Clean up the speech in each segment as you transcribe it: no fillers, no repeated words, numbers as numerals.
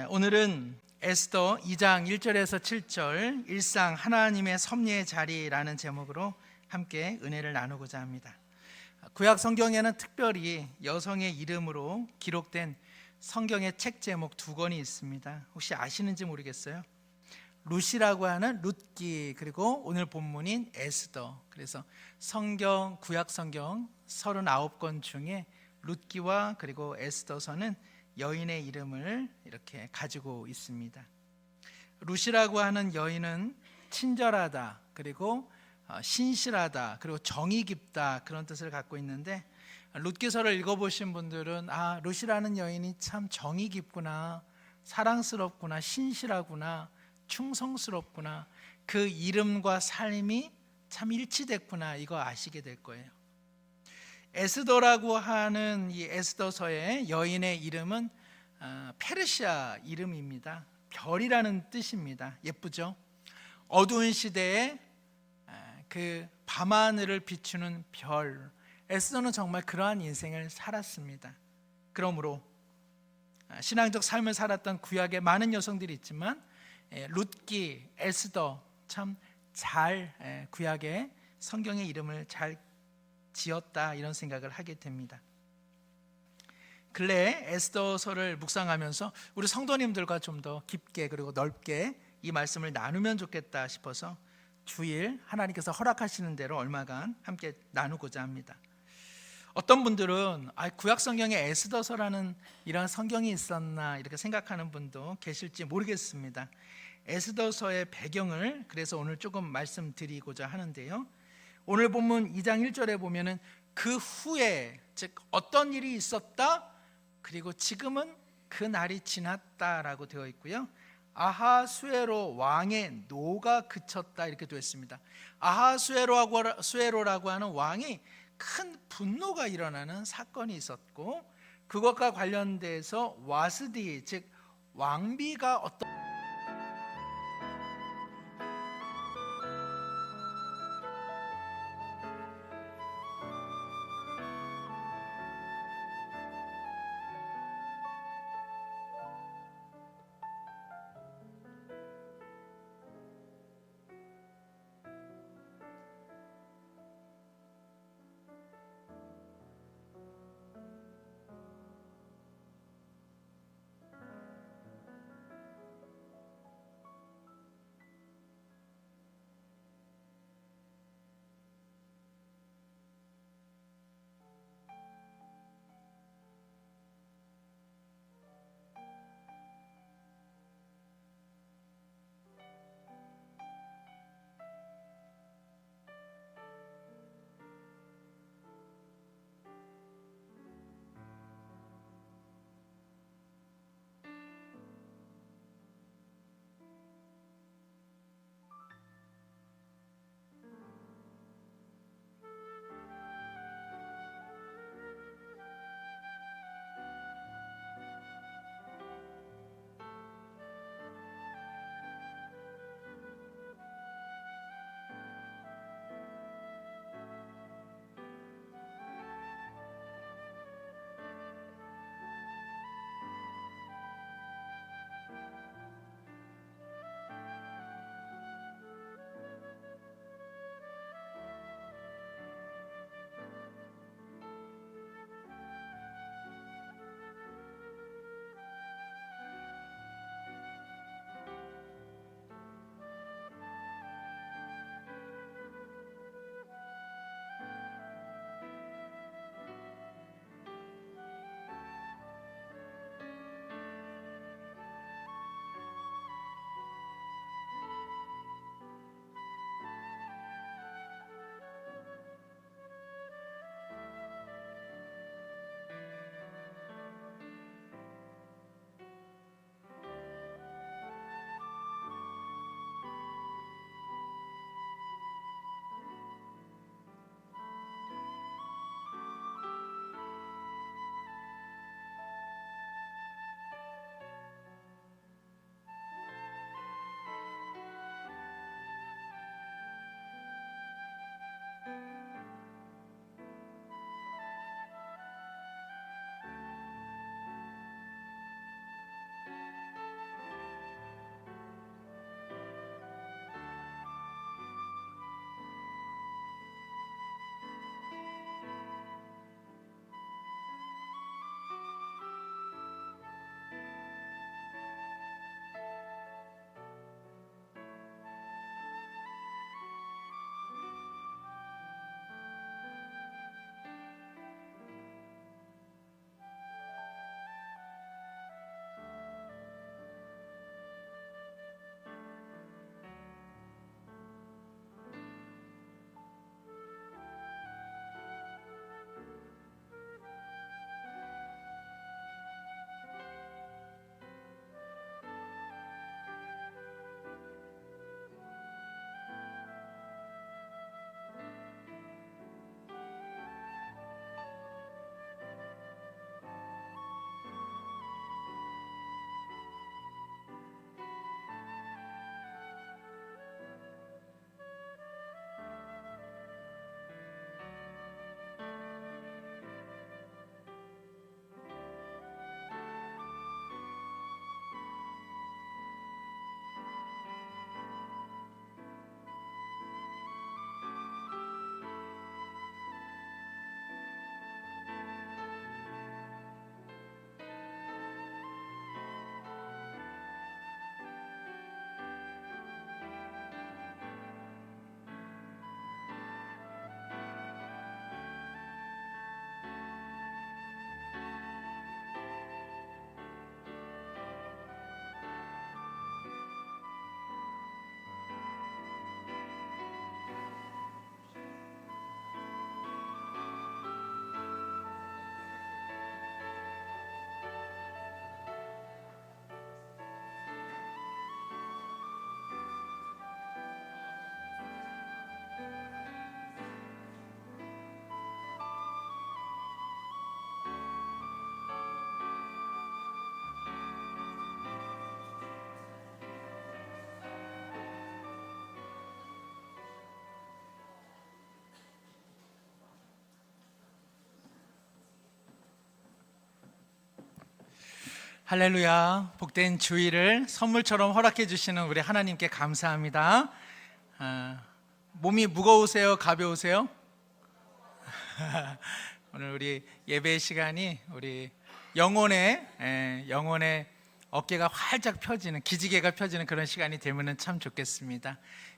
오늘은 에스더 2장 1절에서 7절 일상 하나님의 섭리의 자리라는 제목으로 함께 은혜를 나누고자 합니다. 구약 성경에는 특별히 여성의 이름으로 기록된 성경의 책 제목 두 권이 있습니다. 혹시 아시는지 모르겠어요. 룻이라고 하는 룻기, 그리고 오늘 본문인 에스더. 그래서 성경, 구약 성경 39권 중에 룻기와 그리고 에스더서는 여인의 이름을 이렇게 가지고 있습니다. 룻이라고 하는 여인은 친절하다, 그리고 신실하다, 그리고 정이 깊다, 그런 뜻을 갖고 있는데, 룻기서를 읽어보신 분들은 룻이라는 여인이 참 정이 깊구나, 사랑스럽구나, 신실하구나, 충성스럽구나, 그 이름과 삶이 참 일치됐구나, 이거 아시게 될 거예요. 에스더라고 하는 이 에스더서의 여인의 이름은 페르시아 이름입니다. 별이라는 뜻입니다. 예쁘죠? 어두운 시대에 그 밤하늘을 비추는 별. 에스더는 정말 그러한 인생을 살았습니다. 그러므로 신앙적 삶을 살았던 구약에 많은 여성들이 있지만 룻기, 에스더 참 잘 구약의 성경의 이름을 잘 지었다, 이런 생각을 하게 됩니다. 근래 에스더서를 묵상하면서 우리 성도님들과 좀 더 깊게 그리고 넓게 이 말씀을 나누면 좋겠다 싶어서 주일 하나님께서 허락하시는 대로 얼마간 함께 나누고자 합니다. 어떤 분들은 구약 성경에 에스더서라는 이런 성경이 있었나 이렇게 생각하는 분도 계실지 모르겠습니다. 에스더서의 배경을 그래서 오늘 조금 말씀드리고자 하는데요. 오늘 본문 2장 1절에 보면은 그 후에, 즉 어떤 일이 있었다, 그리고 지금은 그 날이 지났다라고 되어 있고요. 아하수에로 왕의 노가 그쳤다, 이렇게 되어 있습니다. 아하수에로라고 하는 왕이 큰 분노가 일어나는 사건이 있었고, 그것과 관련돼서 와스디, 즉 왕비가 어떤 할렐루야. 복된 주일을 선물처럼 허락해 주시는 우리 하나님께 감사합니다. 몸이 무거우세요? 가벼우세요? 오늘 우리 예배 시간이 우리 영혼의 어깨가 활짝 펴지는, 기지개가 펴지는 그런 시간이 되면 참 좋겠습니다.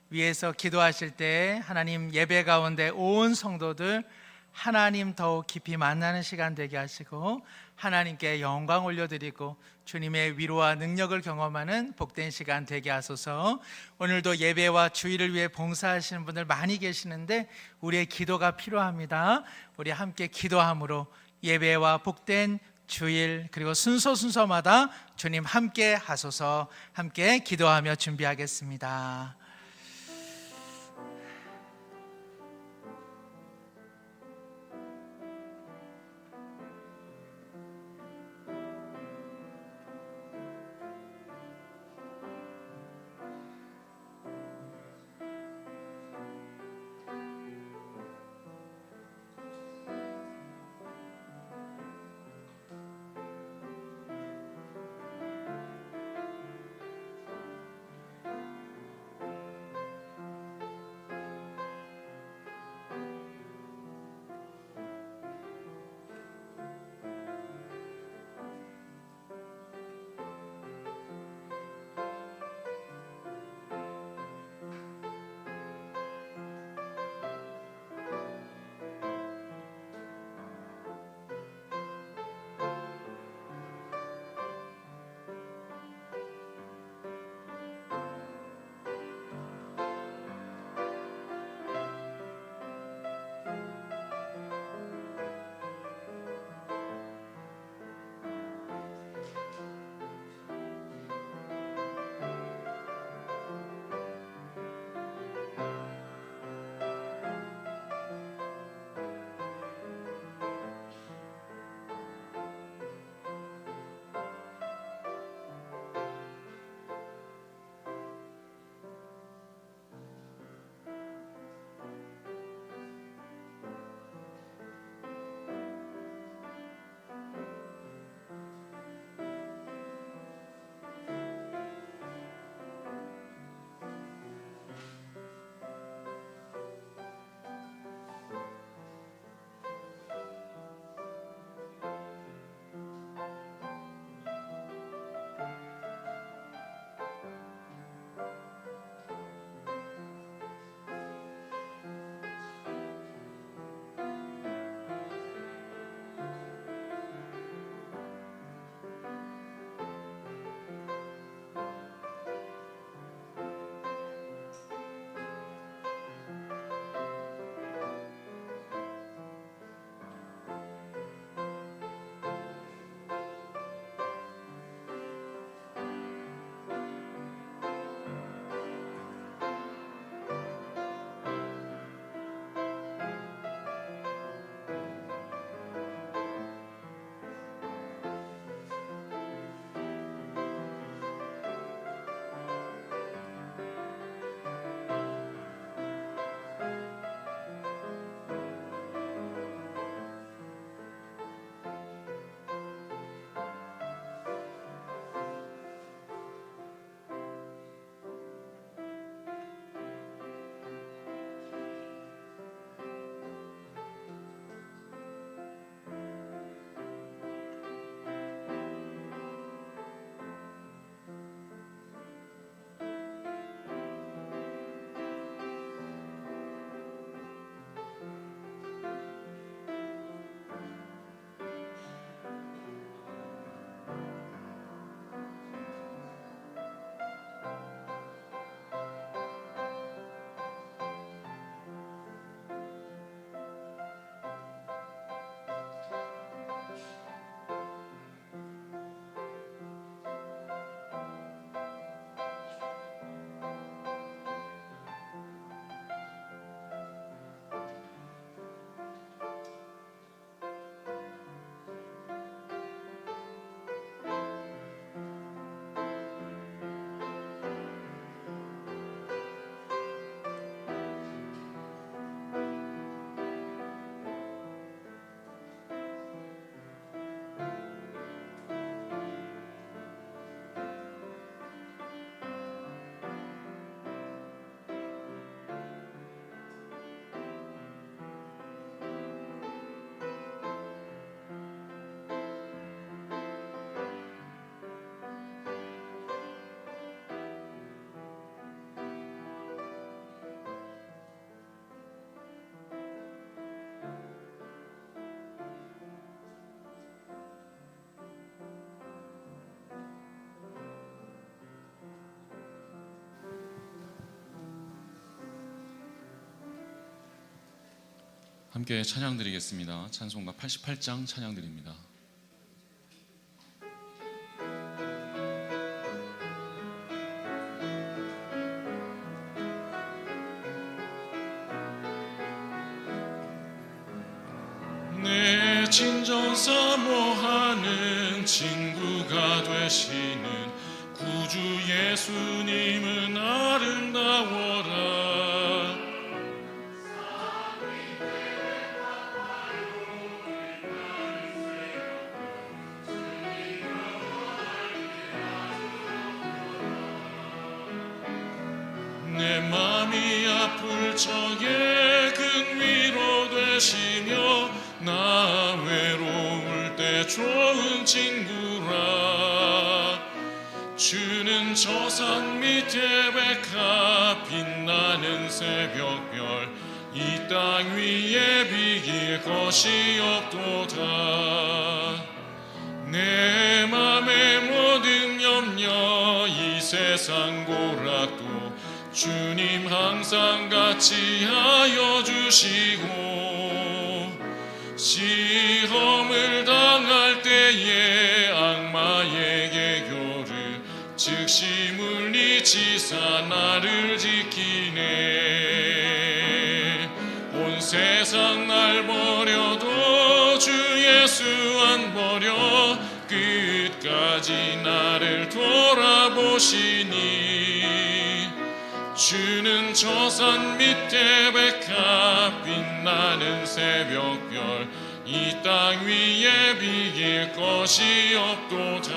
위에서 기도하실 때 하나님, 예배 가운데 온 성도들 하나님 더욱 깊이 만나는 시간 되게 하시고 하나님께 영광 올려드리고 주님의 위로와 능력을 경험하는 복된 시간 되게 하소서. 오늘도 예배와 주일을 위해 봉사하시는 분들 많이 계시는데 우리의 기도가 필요합니다. 우리 함께 기도함으로 예배와 복된 주일 그리고 순서마다 주님 함께 하소서. 함께 기도하며 준비하겠습니다. 함께 찬양 드리겠습니다. 찬송가 88장 찬양 드립니다. 내 진정 사모하는 친구가 되시는 구주 예수님은 아름다워라. 내 맘이 아플 적에 큰 위로 되시며 나 외로울 때 좋은 친구라. 주는 저 산 밑에 백합 빛나는 새벽별 이 땅 위에 비길 것이 없도다. 내 맘의 모든 염려 이 세상 고락도 주님 항상 같이 하여 주시고 시험을 당할 때에 악마에게 교를 즉시 물리치사 나를 지키네. 온 세상 날 버려도 주 예수 안 버려 끝까지 나를 돌아보시니. 주는 저 산 밑에 백합 빛나는 새벽별 이 땅 위에 비길 것이 없도다.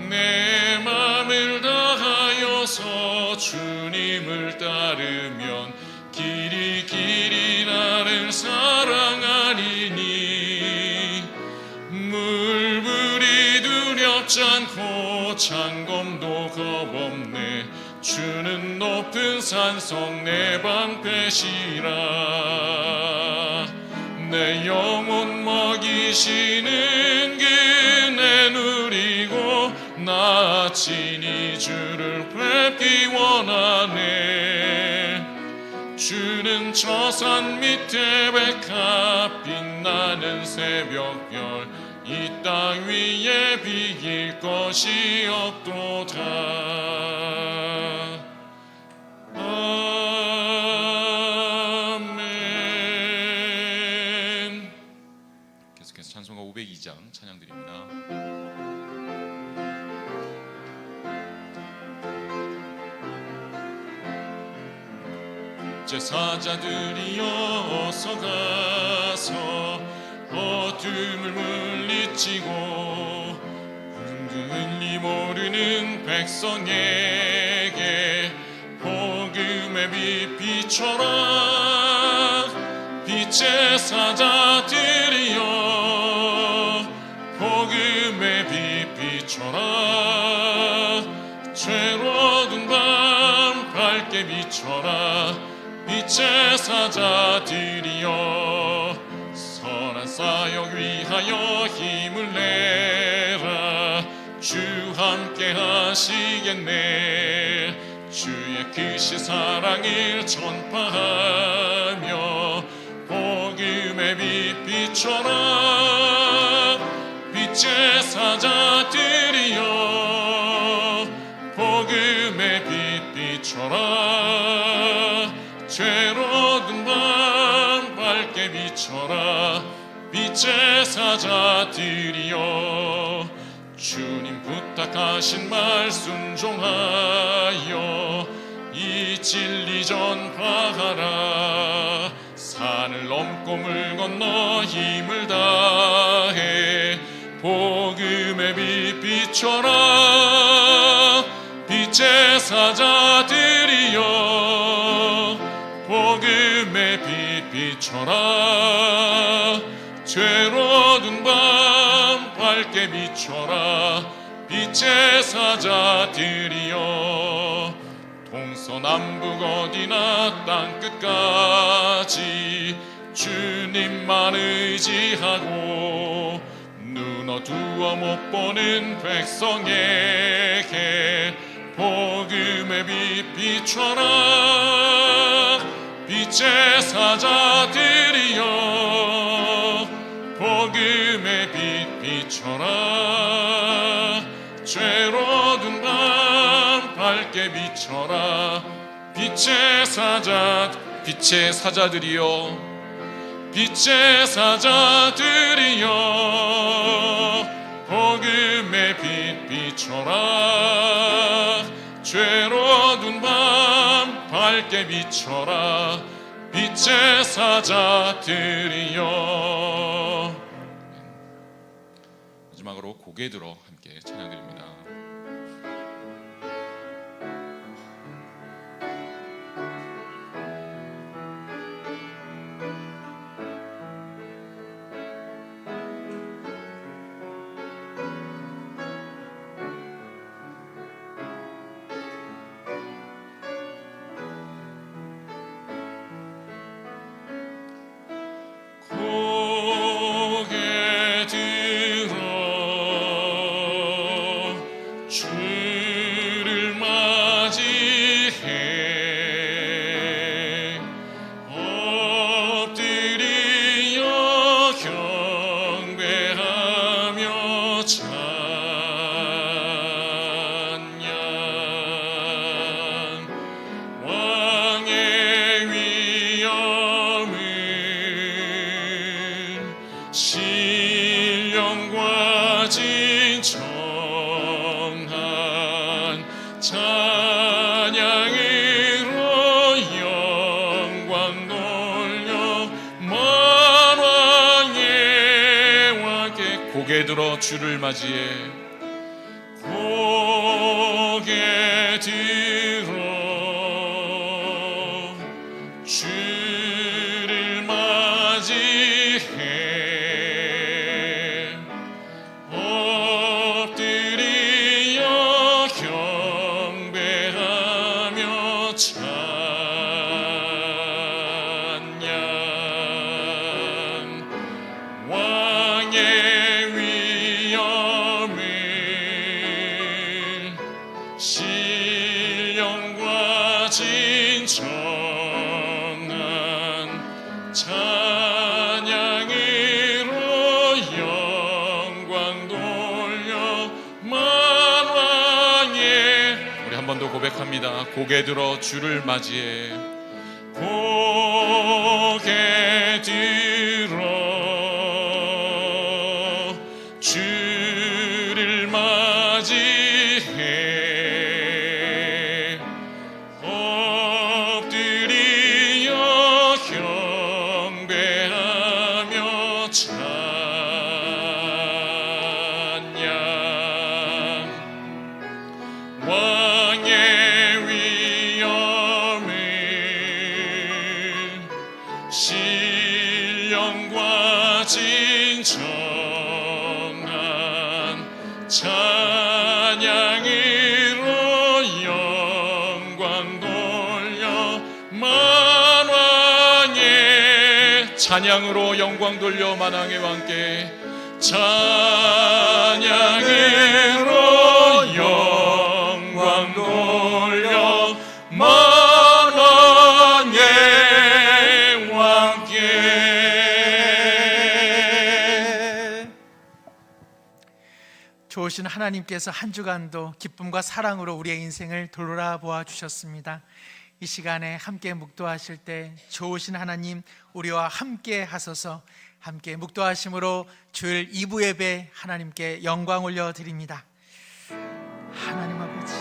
내 맘을 다하여서 주님을 따르면 길이 길이 나를 사랑하리니. 물불이 두렵지 않고 창검도 겁없네. 주는 높은 산성 내 방패시라. 내 영혼 먹이시는 그네 누리고 나 친히 주를 뵙기 원하네. 주는 저 산 밑에 백합 빛나는 새벽별 이 땅 위에 비길 것이 없도다. 아멘. 계속해서 찬송가 502장 찬양 드립니다. 제사자들이여 어서 가서 어둠을 물리치고 은근히 모르는 백성에게 복음의 빛 비춰라. 빛의 사자들이여 복음의 빛 비춰라. 죄로운 밤 밝게 비춰라. 빛의 사자들이여 선한 사역 위하여 힘을 내라. 주 함께 하시겠네. 주의 크신 사랑을 전파하며 복음의 빛 비춰라. 빛의 사자들이여 복음의 빛 비춰라. 죄로운 밤 밝게 비춰라. 빛의 사자들이여 주님 부탁하신 말 순종하여 이 진리 전파하라. 산을 넘고 물 건너 힘을 다해 복음의 빛 비춰라. 빛의 사자들이여 복음의 빛 비춰라. 죄로운 밤 밝게 비춰라. 빛의 사자들이여 동서남북 어디나 땅끝까지 주님만 의지하고 눈 어두워 못 보는 백성에게 복음의 빛 비춰라. 빛의 사자들이여 복음의 빛 비춰라. 죄로든 밤 밝게 비춰라. 빛의 사자들이여 빛의 사자들이여 복음의 빛 비춰라. 죄로든 밤 밝게 비춰라. 빛의 사자들이여. 마지막으로 고개 들어 함께 찬양드립니다. 고개 들어 주를 맞이해 엎드려 경배하며 찬양. 왕의 위엄을 신령과 진정한 찬양으로 영광 돌려 만왕의 왕께 고개 들어 주를 맞이해 고개 들어 주를 맞이해 엎드려 경배하며 찬양. 왕의 위엄을 신령과 진정한 찬양으로 영광 돌려 만왕의. 우리 한 번 더 고백합니다. 고개 들어 주를 맞이해 고개 들어 주를 맞이해 엎드려 경배하며 찬양. 왕의 위엄을 신령과 진정한 찬양으로 영광 돌려 만왕의. 찬양으로 영광 돌려 만왕의 왕께 찬양으로 영광 돌려 만왕의 왕께. 좋으신 하나님께서 한 주간도 기쁨과 사랑으로 우리의 인생을 돌아보아 주셨습니다. 이 시간에 함께 묵도하실 때 좋으신 하나님 우리와 함께 하소서. 함께 묵도하심으로 주일 2부 예배 하나님께 영광 올려드립니다. 하나님 아버지,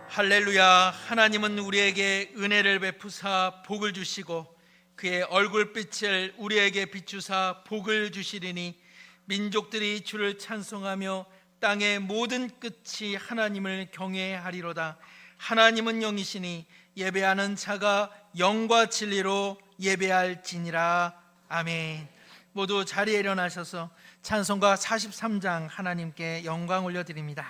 할렐루야. 하나님은 우리에게 은혜를 베푸사 복을 주시고 그의 얼굴빛을 우리에게 비추사 복을 주시리니 민족들이 주를 찬송하며 땅의 모든 끝이 하나님을 경외하리로다. 하나님은 영이시니 예배하는 자가 영과 진리로 예배할지니라. 아멘. 모두 자리에 일어나셔서 찬송가 43장 하나님께 영광 올려드립니다.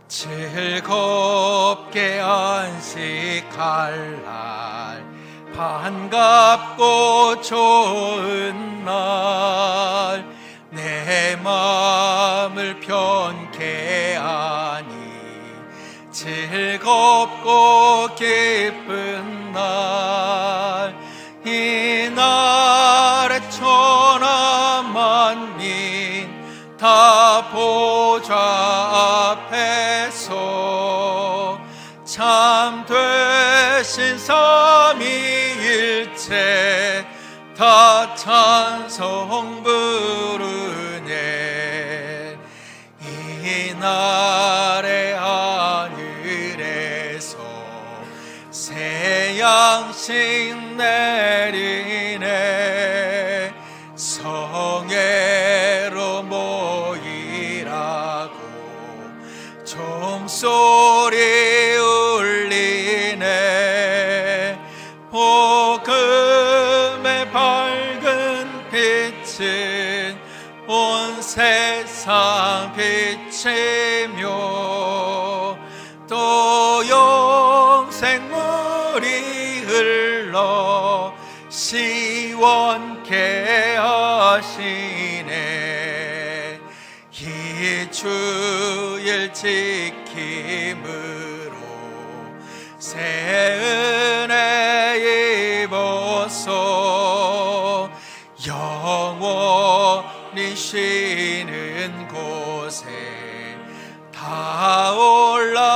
즐겁게 안식할 날, 반갑고 좋은 날, 내 마음을 편케 하니 즐겁고 기쁜 날, 이 날에 천하 만민 다 보좌 앞에서 참 되신 삼위일체 다 찬송 부르네. 이 날에 하늘에서 새 양식 내리네. 성회로 모이라고 종소리 울리네. 복음의 밝은 빛은 온 세상 비치며 또 영생물이 흘러 시원케 하시네. 이 주일 지킴으로 새 은혜 입어서 영원히 쉬는 곳에 다 올라갑시다.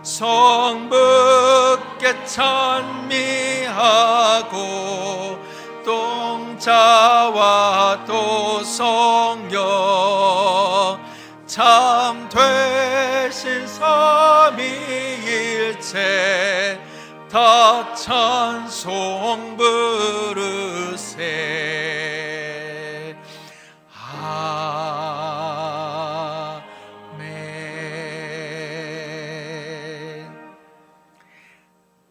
성부께 찬미하고 동자와 또 성령 참 되신 삼위일체 다 찬송 부르세. 아멘.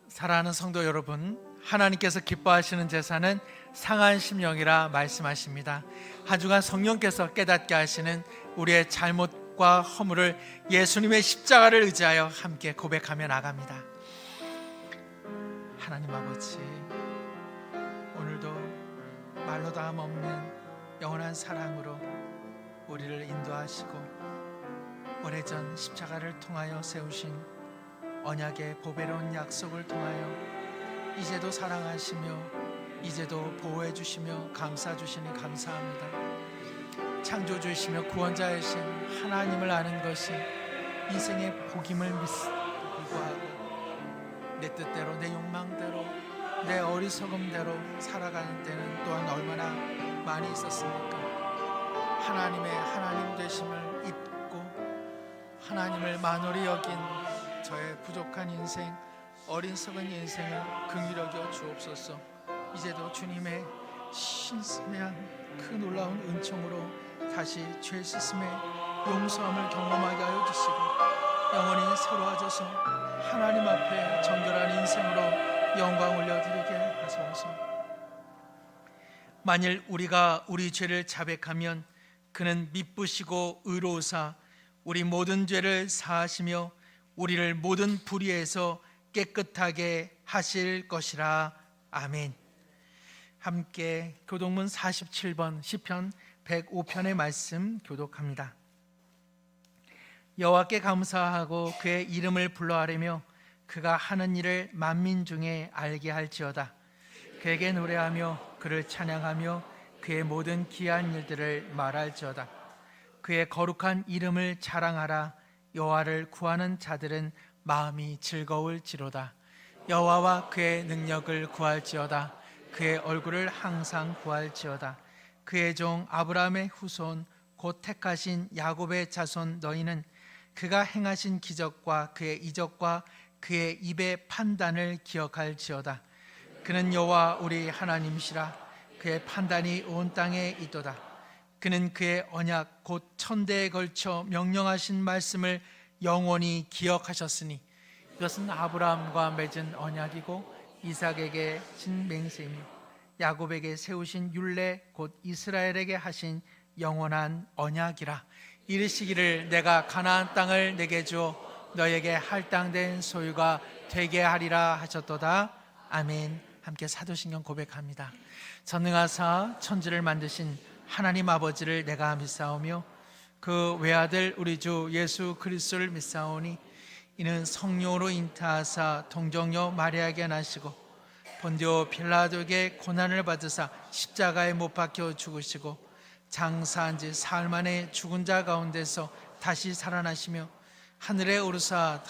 사랑하는 성도 여러분, 하나님께서 기뻐하시는 제사는 상한 심령이라 말씀하십니다. 한 주간 성령께서 깨닫게 하시는 우리의 잘못과 허물을 예수님의 십자가를 의지하여 함께 고백하며 나갑니다. 하나님 아버지, 오늘도 말로 다 없는 영원한 사랑으로 우리를 인도하시고 오래전 십자가를 통하여 세우신 언약의 보배로운 약속을 통하여 이제도 사랑하시며 이제도 보호해 주시며 감싸 주시니 감사합니다. 창조주이시며 구원자이신 하나님을 아는 것이 인생의 복임을 불구하고 내 뜻대로, 내 욕망대로, 내 어리석음대로 살아가는 때는 또한 얼마나 많이 있었습니까? 하나님의 하나님 되심을 잊고 하나님을 만홀히 여긴 저의 부족한 인생, 어리석은 인생을 긍휼히 여겨 주옵소서. 이제도 주님의 신성한 그 놀라운 은총으로 다시 죄 씻음의 용서함을 경험하게 하여 주시고 영원히 새로워져서 하나님 앞에 정결한 인생으로 영광 올려드리게 하소서. 만일 우리가 우리 죄를 자백하면 그는 미쁘시고 의로우사 우리 모든 죄를 사하시며 우리를 모든 불의에서 깨끗하게 하실 것이라. 아멘. 함께 교독문 47번 시편 105편의 말씀 교독합니다. 여호와께 감사하고 그의 이름을 불러하려며 그가 하는 일을 만민 중에 알게 할지어다. 그에게 노래하며 그를 찬양하며 그의 모든 기이한 일들을 말할지어다. 그의 거룩한 이름을 자랑하라. 여호와를 구하는 자들은 마음이 즐거울지로다. 여호와와 그의 능력을 구할지어다. 그의 얼굴을 항상 구할지어다. 그의 종 아브라함의 후손 곧 택하신 야곱의 자손 너희는 그가 행하신 기적과 그의 이적과 그의 입의 판단을 기억할지어다. 그는 여호와 우리 하나님이시라. 그의 판단이 온 땅에 있도다. 그는 그의 언약 곧 천대에 걸쳐 명령하신 말씀을 영원히 기억하셨으니 이것은 아브라함과 맺은 언약이고 이삭에게 진 맹세이며 야곱에게 세우신 율례 곧 이스라엘에게 하신 영원한 언약이라. 이르시기를 내가 가나안 땅을 내게 주어 너에게 할당된 소유가 되게 하리라 하셨도다. 아멘. 함께 사도신경 고백합니다. 전능하사 천지를 만드신 하나님 아버지를 내가 믿사오며 그 외아들 우리 주 예수 그리스도를 믿사오니 이는 성령으로 잉타하사 동정녀 마리아에게 나시고 본디오 빌라도에게 고난을 받으사 십자가에 못 박혀 죽으시고 장사한 지 사흘 만에 죽은 자 가운데서 다시 살아나시며 하늘에 오르사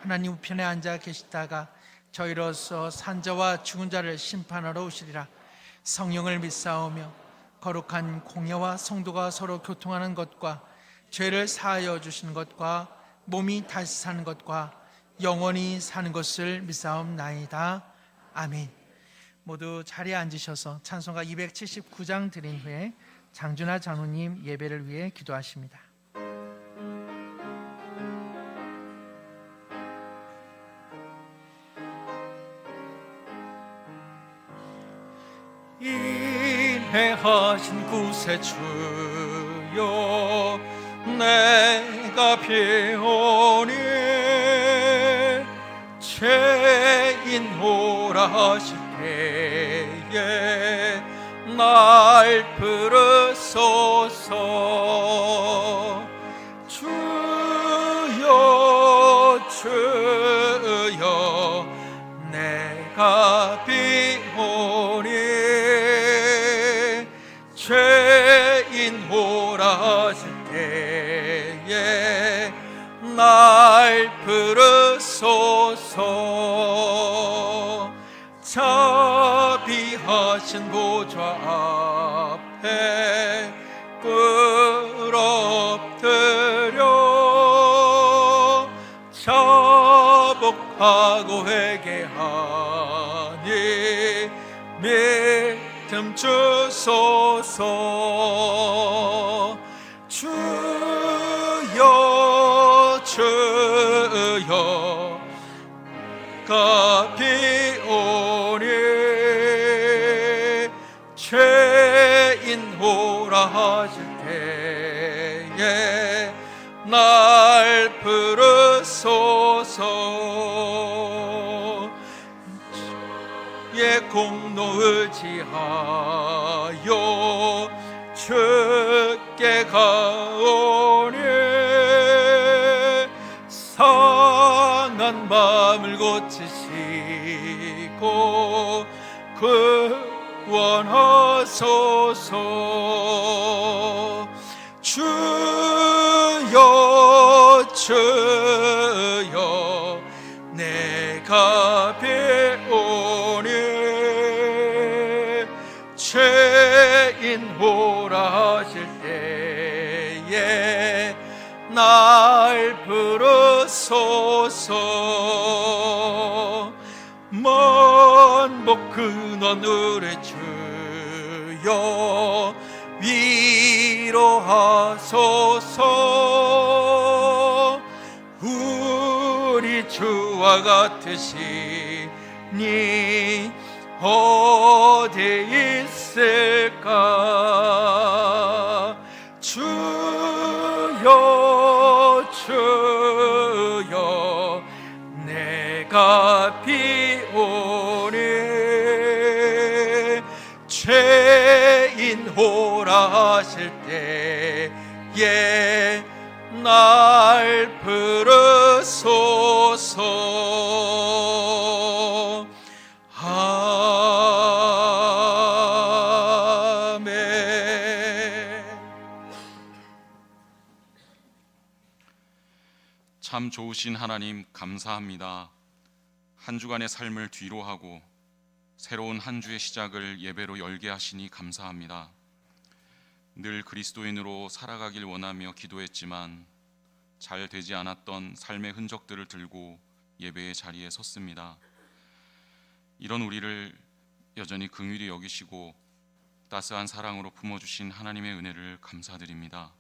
하나님 우편에 앉아 계시다가 저희로서 산자와 죽은 자를 심판하러 오시리라. 성령을 믿사오며 거룩한 공예와 성도가 서로 교통하는 것과 죄를 사하여 주시는 것과 몸이 다시 사는 것과 영원히 사는 것을 믿사옵나이다. 아멘. 모두 자리에 앉으셔서 찬송가 279장 드린 후에 장준하 장로님 예배를 위해 기도하십니다. 인해하신 구세주여 내가 배우니 죄인호라 하실 때에 날 부르소서. 주여 주여 내가 비오니 죄인호라 하실 때에 날 부르소서. 자비하신 보좌 앞에 꿇어엎드려 자복하고 회개하니 믿음 주소서. 주여 주여 가 비오니 죄인호라 하실 때에 날 부르소서. 예 공로를 지하여 주께 가오니 상한 마음을 고치시고 구원하소서. 주여 주여 내가 배우니 죄인호라 하실 때에 날 부르소서. 먼 복 근원 우리 주여 위로하소서. 우리 주와 같으시니 어디 있을까. 주여 주여 내가 비오니 죄인호라 하실 때에 날 부르소서. 아멘. 참 좋으신 하나님 감사합니다. 한 주간의 삶을 뒤로하고 새로운 한 주의 시작을 예배로 열게 하시니 감사합니다. 늘 그리스도인으로 살아가길 원하며 기도했지만 잘 되지 않았던 삶의 흔적들을 들고 예배의 자리에 섰습니다. 이런 우리를 여전히 긍휼히 여기시고 따스한 사랑으로 품어주신 하나님의 은혜를 감사드립니다.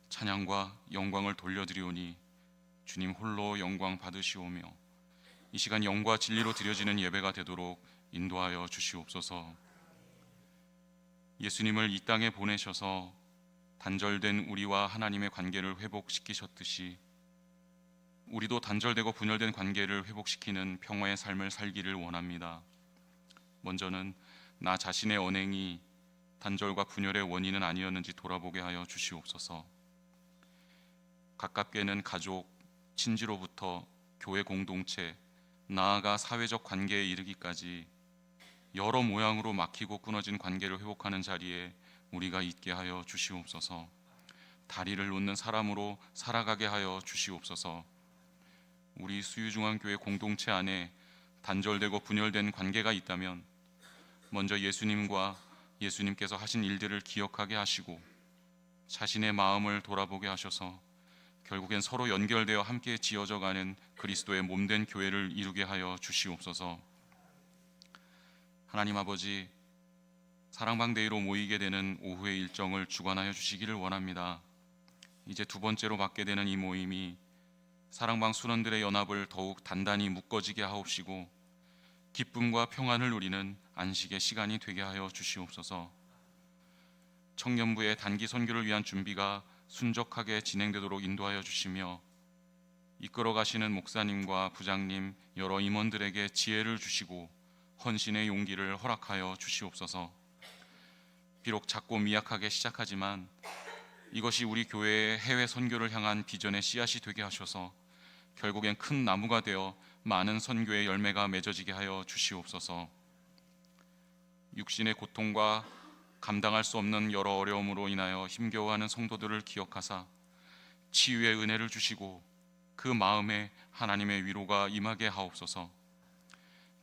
찬양과 영광을 돌려드리오니 주님 홀로 영광 받으시오며 이 시간 영과 진리로 드려지는 예배가 되도록 인도하여 주시옵소서. 예수님을 이 땅에 보내셔서 단절된 우리와 하나님의 관계를 회복시키셨듯이 우리도 단절되고 분열된 관계를 회복시키는 평화의 삶을 살기를 원합니다. 먼저는 나 자신의 언행이 단절과 분열의 원인은 아니었는지 돌아보게 하여 주시옵소서. 가깝게는 가족, 친지로부터 교회 공동체, 나아가 사회적 관계에 이르기까지 여러 모양으로 막히고 끊어진 관계를 회복하는 자리에 우리가 있게 하여 주시옵소서. 다리를 놓는 사람으로 살아가게 하여 주시옵소서. 우리 수유중앙교회 공동체 안에 단절되고 분열된 관계가 있다면 먼저 예수님과 예수님께서 하신 일들을 기억하게 하시고 자신의 마음을 돌아보게 하셔서 결국엔 서로 연결되어 함께 지어져가는 그리스도의 몸된 교회를 이루게 하여 주시옵소서. 하나님 아버지, 사랑방대회로 모이게 되는 오후의 일정을 주관하여 주시기를 원합니다. 이제 두 번째로 맡게 되는 이 모임이 사랑방 순원들의 연합을 더욱 단단히 묶어지게 하옵시고 기쁨과 평안을 누리는 안식의 시간이 되게 하여 주시옵소서. 청년부의 단기 선교를 위한 준비가 순적하게 진행되도록 인도하여 주시며 이끌어 가시는 목사님과 부장님, 여러 임원들에게 지혜를 주시고 헌신의 용기를 허락하여 주시옵소서. 비록 작고 미약하게 시작하지만 이것이 우리 교회의 해외 선교를 향한 비전의 씨앗이 되게 하셔서 결국엔 큰 나무가 되어 많은 선교의 열매가 맺어지게 하여 주시옵소서. 육신의 고통과 감당할 수 없는 여러 어려움으로 인하여 힘겨워하는 성도들을 기억하사 치유의 은혜를 주시고 그 마음에 하나님의 위로가 임하게 하옵소서.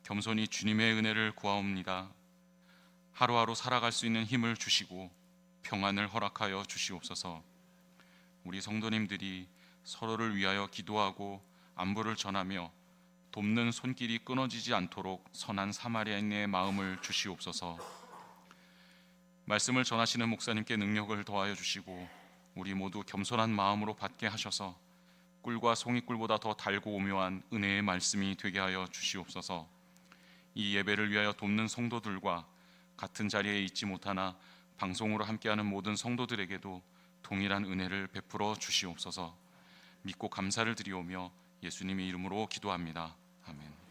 겸손히 주님의 은혜를 구하옵니다. 하루하루 살아갈 수 있는 힘을 주시고 평안을 허락하여 주시옵소서. 우리 성도님들이 서로를 위하여 기도하고 안부를 전하며 돕는 손길이 끊어지지 않도록 선한 사마리아인의 마음을 주시옵소서. 말씀을 전하시는 목사님께 능력을 더하여 주시고 우리 모두 겸손한 마음으로 받게 하셔서 꿀과 송이꿀보다 더 달고 오묘한 은혜의 말씀이 되게 하여 주시옵소서. 이 예배를 위하여 돕는 성도들과 같은 자리에 있지 못하나 방송으로 함께하는 모든 성도들에게도 동일한 은혜를 베풀어 주시옵소서. 믿고 감사를 드리오며 예수님의 이름으로 기도합니다. 아멘.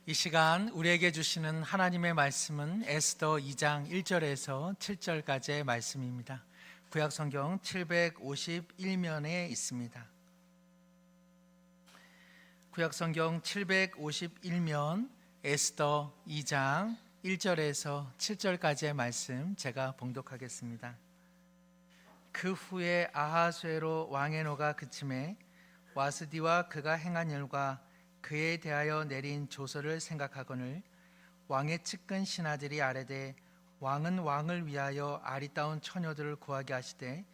이 시간 우리에게 주시는 하나님의 말씀은 에스더 2장 1절에서 7절까지의 말씀입니다. 구약성경 751면에 있습니다. 구약성경 751면 에스더 2장 1절에서 7절까지의 말씀 제가 봉독하겠습니다. 그 후에 아하수에로 왕의 노가 그침에 와스디와 그가 행한 일과 그에 대하여 내린 조서를 생각하거늘 왕의 측근 신하들이 아뢰되 왕은 왕을 위하여 아리따운 처녀들을 구하게 하시되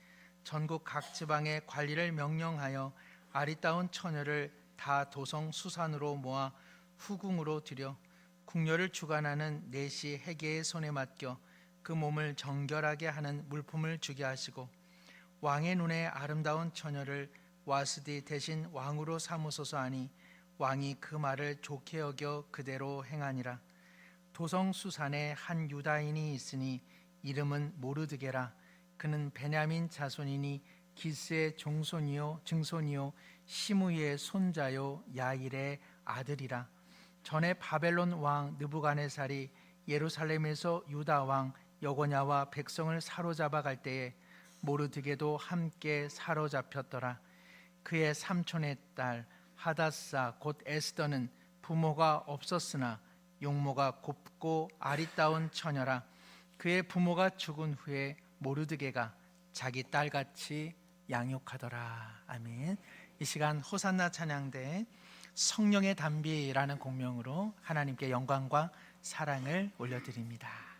전국 각 지방의 관리를 명령하여 아리따운 처녀를 다 도성 수산으로 모아 후궁으로 들여 궁녀를 주관하는 내시 해계의 손에 맡겨 그 몸을 정결하게 하는 물품을 주게 하시고 왕의 눈에 아름다운 처녀를 와스디 대신 왕으로 삼으소서 하니 왕이 그 말을 좋게 여겨 그대로 행하니라. 도성 수산에 한 유다인이 있으니 이름은 모르드게라. 그는 베냐민 자손이니 기스의 증손이요 시므이의 손자요 야일의 아들이라. 전에 바벨론 왕 느부갓네살이 예루살렘에서 유다 왕 여고냐와 백성을 사로잡아 갈 때에 모르드게도 함께 사로잡혔더라. 그의 삼촌의 딸 하다사 곧 에스더는 부모가 없었으나 용모가 곱고 아리따운 처녀라. 그의 부모가 죽은 후에 모르드게가 자기 딸같이 양육하더라. 아멘. 이 시간 호산나 찬양대 성령의 단비라는 곡명으로 하나님께 영광과 사랑을 올려드립니다.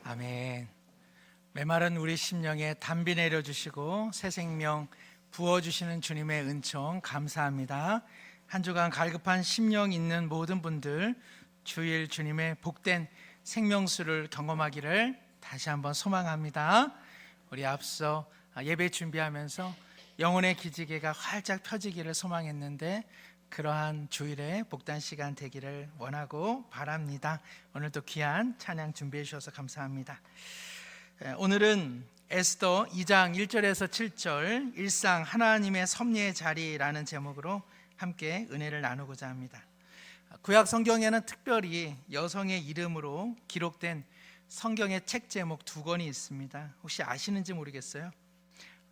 아멘. 메마른 우리 심령에 담비 내려주시고 새 생명 부어주시는 주님의 은총 감사합니다. 한 주간 갈급한 심령 있는 모든 분들 주일 주님의 복된 생명수를 경험하기를 다시 한번 소망합니다. 우리 앞서 예배 준비하면서 영혼의 기지개가 활짝 펴지기를 소망했는데 그러한 주일의 복단 시간 되기를 원하고 바랍니다. 오늘도 귀한 찬양 준비해 주셔서 감사합니다. 오늘은 에스더 2장 1절에서 7절 일상 하나님의 섭리의 자리라는 제목으로 함께 은혜를 나누고자 합니다. 구약 성경에는 특별히 여성의 이름으로 기록된 성경의 책 제목 두 권이 있습니다. 혹시 아시는지 모르겠어요.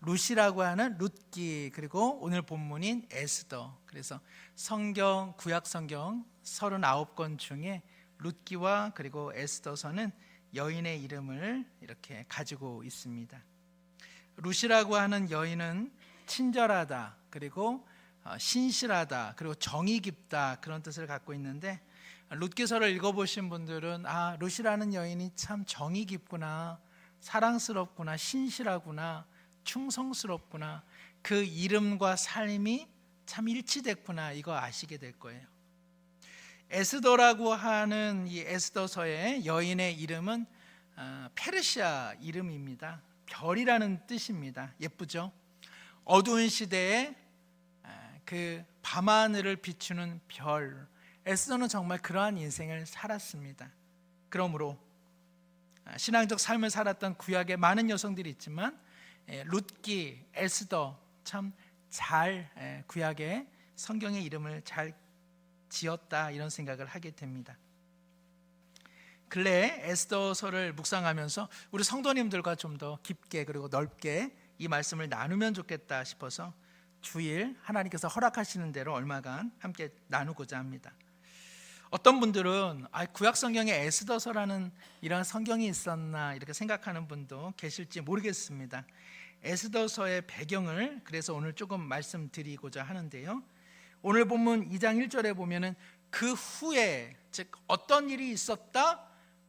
룻이라고 하는 룻기, 그리고 오늘 본문인 에스더. 그래서 성경, 구약 성경 39권 중에 룻기와 그리고 에스더서는 여인의 이름을 이렇게 가지고 있습니다. 룻이라고 하는 여인은 친절하다, 그리고 신실하다, 그리고 정이 깊다, 그런 뜻을 갖고 있는데, 룻기서를 읽어보신 분들은 룻이라는 여인이 참 정이 깊구나, 사랑스럽구나, 신실하구나, 충성스럽구나, 그 이름과 삶이 참 일치됐구나, 이거 아시게 될 거예요. 에스더라고 하는 이 에스더서의 여인의 이름은 페르시아 이름입니다. 별이라는 뜻입니다. 예쁘죠? 어두운 시대에 그 밤하늘을 비추는 별. 에스더는 정말 그러한 인생을 살았습니다. 그러므로 신앙적 삶을 살았던 구약에 많은 여성들이 있지만 룻기, 에스더 참 잘 구약의 성경의 이름을 잘 지었다, 이런 생각을 하게 됩니다. 근래 에스더서를 묵상하면서 우리 성도님들과 좀 더 깊게 그리고 넓게 이 말씀을 나누면 좋겠다 싶어서 주일 하나님께서 허락하시는 대로 얼마간 함께 나누고자 합니다. 어떤 분들은 구약 성경에 에스더서라는 이런 성경이 있었나 이렇게 생각하는 분도 계실지 모르겠습니다. 에스더서의 배경을 그래서 오늘 조금 말씀드리고자 하는데요. 오늘 본문 2장 1절에 보면은 그 후에, 즉 어떤 일이 있었다,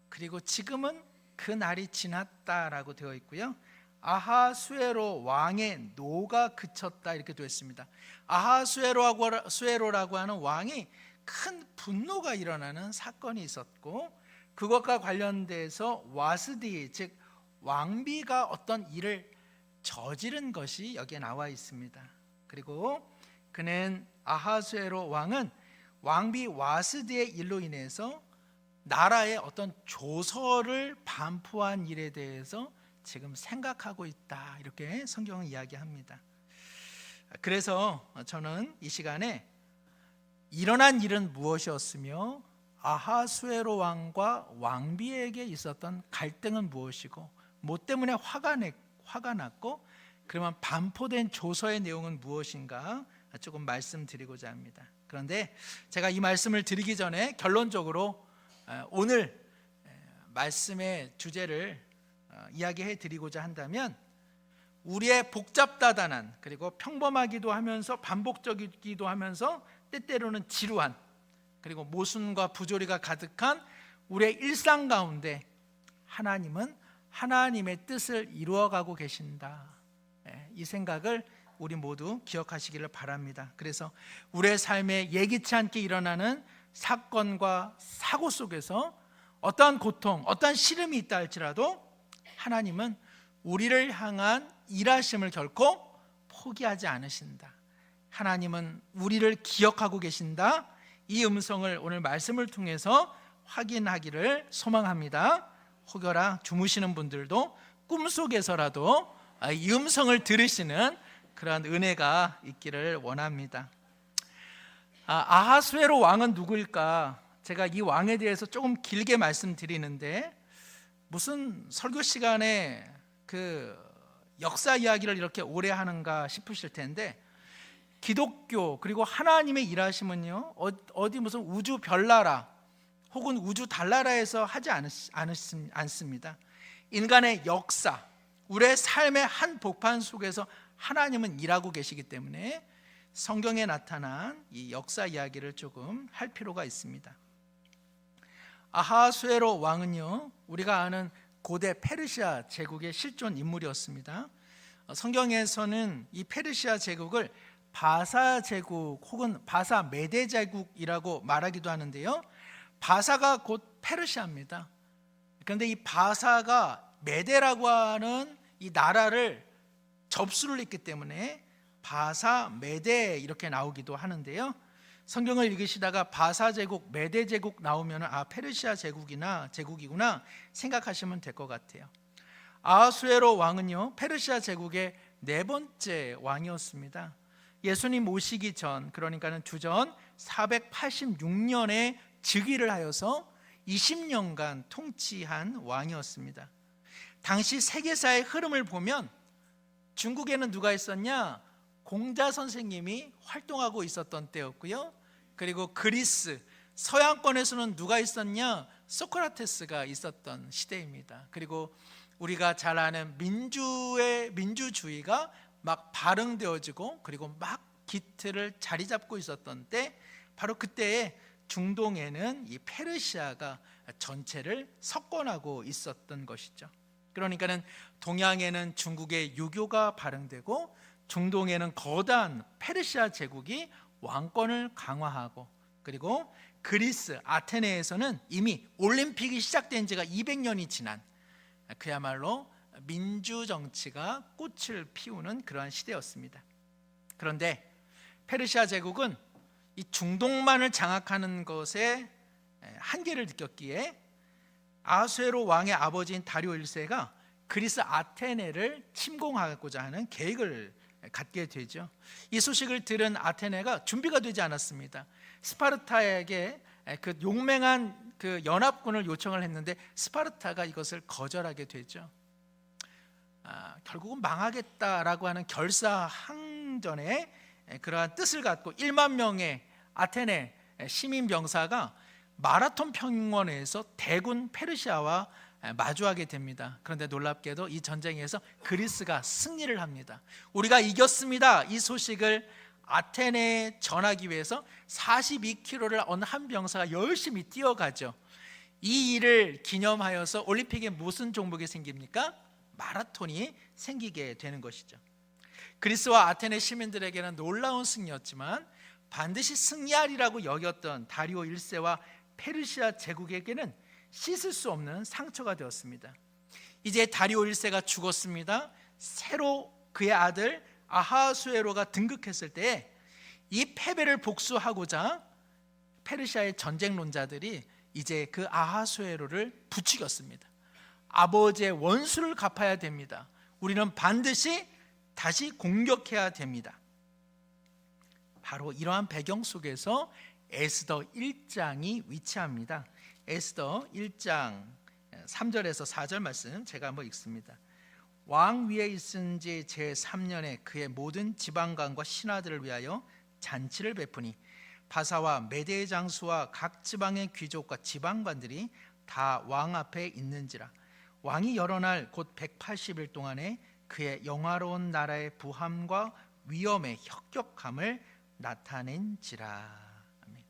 그리고 지금은 그 날이 지났다라고 되어 있고요. 아하수에로 왕의 노가 그쳤다, 이렇게 되어 있습니다. 아하수에로라고 하는 왕이 큰 분노가 일어나는 사건이 있었고, 그것과 관련돼서 와스디, 즉 왕비가 어떤 일을 저지른 것이 여기에 나와 있습니다. 그리고 그는 아하수에로 왕은 왕비 와스디의 일로 인해서 나라에 어떤 조서를 반포한 일에 대해서 지금 생각하고 있다, 이렇게 성경은 이야기합니다. 그래서 저는 이 시간에 일어난 일은 무엇이었으며 아하수에로 왕과 왕비에게 있었던 갈등은 무엇이고 뭐 때문에 화가 났고, 그러면 반포된 조서의 내용은 무엇인가 조금 말씀드리고자 합니다. 그런데 제가 이 말씀을 드리기 전에 결론적으로 오늘 말씀의 주제를 이야기해 드리고자 한다면, 우리의 복잡다단한 그리고 평범하기도 하면서 반복적이기도 하면서 때때로는 지루한, 그리고 모순과 부조리가 가득한 우리의 일상 가운데 하나님은 하나님의 뜻을 이루어가고 계신다, 이 생각을 우리 모두 기억하시기를 바랍니다. 그래서 우리의 삶에 예기치 않게 일어나는 사건과 사고 속에서 어떠한 고통, 어떠한 시름이 있다 할지라도 하나님은 우리를 향한 일하심을 결코 포기하지 않으신다. 하나님은 우리를 기억하고 계신다. 이 음성을 오늘 말씀을 통해서 확인하기를 소망합니다. 혹여나 주무시는 분들도 꿈속에서라도 이 음성을 들으시는 그러한 은혜가 있기를 원합니다. 아하수에로 왕은 누구일까? 제가 이 왕에 대해서 조금 길게 말씀드리는데, 무슨 설교 시간에 그 역사 이야기를 이렇게 오래 하는가 싶으실 텐데, 기독교 그리고 하나님의 일하심은요, 어디 무슨 우주 별나라 혹은 우주 달나라에서 하지 않습니다. 인간의 역사, 우리의 삶의 한 복판 속에서 하나님은 일하고 계시기 때문에 성경에 나타난 이 역사 이야기를 조금 할 필요가 있습니다. 아하수에로 왕은요, 우리가 아는 고대 페르시아 제국의 실존 인물이었습니다. 성경에서는 이 페르시아 제국을 바사 제국 혹은 바사 메데 제국이라고 말하기도 하는데요. 바사가 곧 페르시아입니다. 그런데 이 바사가 메데라고 하는 이 나라를 접수를 했기 때문에 바사 메데 이렇게 나오기도 하는데요. 성경을 읽으시다가 바사 제국, 메데 제국 나오면 페르시아 제국이구나 생각하시면 될 것 같아요. 아하수에로 왕은요, 페르시아 제국의 네 번째 왕이었습니다. 예수님 오시기 전, 그러니까는 주전 486년에 즉위를 하여서 20년간 통치한 왕이었습니다. 당시 세계사의 흐름을 보면 중국에는 누가 있었냐? 공자 선생님이 활동하고 있었던 때였고요. 그리고 그리스, 서양권에서는 누가 있었냐? 소크라테스가 있었던 시대입니다. 그리고 우리가 잘 아는 민주주의가 막 발흥되어지고 그리고 막 기틀을 자리 잡고 있었던 때, 바로 그때에 중동에는 이 페르시아가 전체를 석권하고 있었던 것이죠. 그러니까는 동양에는 중국의 유교가 발흥되고 중동에는 거대한 페르시아 제국이 왕권을 강화하고, 그리고 그리스 아테네에서는 이미 올림픽이 시작된 지가 200년이 지난 그야말로 민주 정치가 꽃을 피우는 그러한 시대였습니다. 그런데 페르시아 제국은 이 중동만을 장악하는 것에 한계를 느꼈기에 아하수에로 왕의 아버지인 다리오 1세가 그리스 아테네를 침공하고자 하는 계획을 갖게 되죠. 이 소식을 들은 아테네가 준비가 되지 않았습니다. 스파르타에게 그 용맹한 그 연합군을 요청을 했는데 스파르타가 이것을 거절하게 되죠. 결국은 망하겠다라고 하는 결사항전에 그러한 뜻을 갖고 1만 명의 아테네 시민 병사가 마라톤 평원에서 대군 페르시아와 마주하게 됩니다. 그런데 놀랍게도 이 전쟁에서 그리스가 승리를 합니다. 우리가 이겼습니다. 이 소식을 아테네에 전하기 위해서 42km를 언 한 병사가 열심히 뛰어가죠. 이 일을 기념하여서 올림픽에 무슨 종목이 생깁니까? 마라톤이 생기게 되는 것이죠. 그리스와 아테네 시민들에게는 놀라운 승리였지만 반드시 승리하리라고 여겼던 다리오 1세와 페르시아 제국에게는 씻을 수 없는 상처가 되었습니다. 이제 다리오 1세가 죽었습니다. 새로 그의 아들 아하수에로가 등극했을 때 이 패배를 복수하고자 페르시아의 전쟁론자들이 이제 그 아하수에로를 부추겼습니다. 아버지의 원수를 갚아야 됩니다. 우리는 반드시 다시 공격해야 됩니다. 바로 이러한 배경 속에서 에스더 1장이 위치합니다. 에스더 1장 3절에서 4절 말씀 제가 한번 읽습니다. 왕 위에 있은 지 제3년에 그의 모든 지방관과 신하들을 위하여 잔치를 베푸니 바사와 메대의 장수와 각 지방의 귀족과 지방관들이 다 왕 앞에 있는지라. 왕이 여러 날 곧 180일 동안에 그의 영화로운 나라의 부함과 위엄의 혁격함을 나타낸지라. 아멘.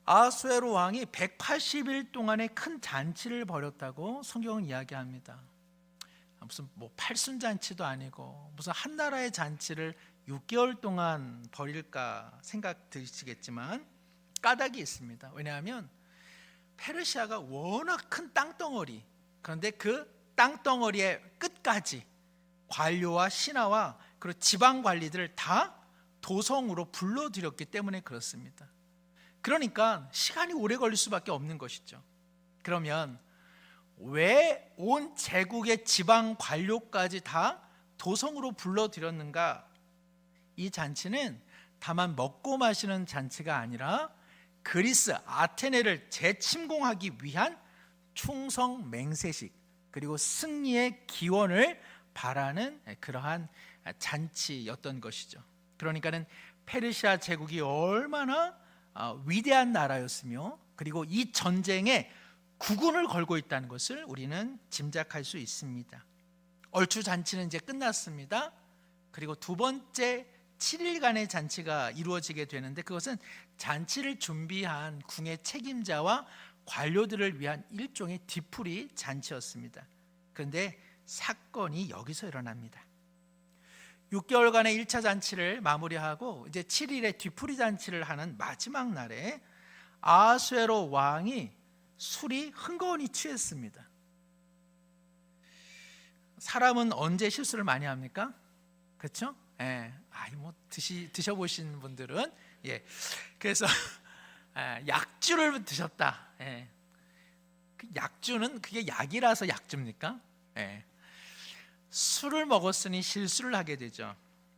아하수에로 왕이 180일 동안에 큰 잔치를 벌였다고 성경은 이야기합니다. 무슨 팔순잔치도 아니고 무슨 한 나라의 잔치를 6개월 동안 벌일까 생각 드시겠지만 까닭이 있습니다. 왜냐하면 페르시아가 워낙 큰 땅덩어리, 그런데 그 땅덩어리의 끝까지 관료와 신하와 그리고 지방 관리들을 다 도성으로 불러들였기 때문에 그렇습니다. 그러니까 시간이 오래 걸릴 수밖에 없는 것이죠. 그러면 왜 온 제국의 지방 관료까지 다 도성으로 불러들였는가? 이 잔치는 다만 먹고 마시는 잔치가 아니라 그리스 아테네를 재침공하기 위한 충성 맹세식, 그리고 승리의 기원을 바라는 그러한 잔치였던 것이죠. 그러니까는 페르시아 제국이 얼마나 위대한 나라였으며, 그리고 이 전쟁에 국운을 걸고 있다는 것을 우리는 짐작할 수 있습니다. 얼추 잔치는 이제 끝났습니다. 그리고 두 번째 7일간의 잔치가 이루어지게 되는데, 그것은 잔치를 준비한 궁의 책임자와 관료들을 위한 일종의 뒤풀이 잔치였습니다. 그런데 사건이 여기서 일어납니다. 6개월간의 1차 잔치를 마무리하고 이제 7일에 뒤풀이 잔치를 하는 마지막 날에 아하수에로 왕이 술이 흥건히 취했습니다. 사람은 언제 실수를 많이 합니까? 그렇죠? 예. 뭐 드셔보신 분들은 그래서 약주를 드셨다. 그 약주는 그게 약이라서 약주입니까? 술을 먹었으니 실수를 하게 되죠.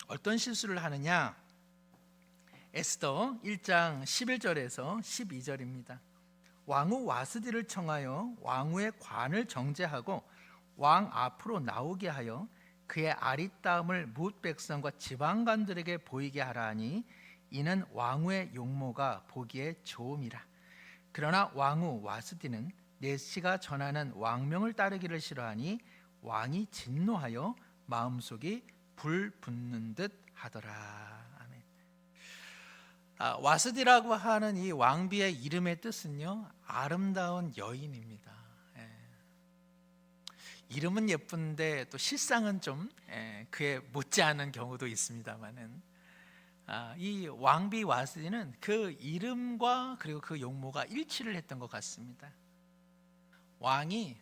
어떤 실수를 하느냐? 에스더 1장 11절에서 12절입니다. 왕후 와스디를 청하여 왕후의 관을 정제하고 왕 앞으로 나오게 하여 그의 아리따움을 뭇 백성과 지방관들에게 보이게 하라 하니 이는 왕후의 용모가 보기에 좋음이라. 그러나 왕후 와스디는 내시가 전하는 왕명을 따르기를 싫어하니 왕이 진노하여 마음속이 불 붙는 듯 하더라. 아멘. 와스디라고 하는 이 왕비의 이름의 뜻은요, 아름다운 여인입니다. 이름은 예쁜데 또 실상은 좀 그에 못지않은 경우도 있습니다만은 이 왕비 와스디는 그 이름과 그리고 그 용모가 일치를 했던 것 같습니다. 왕이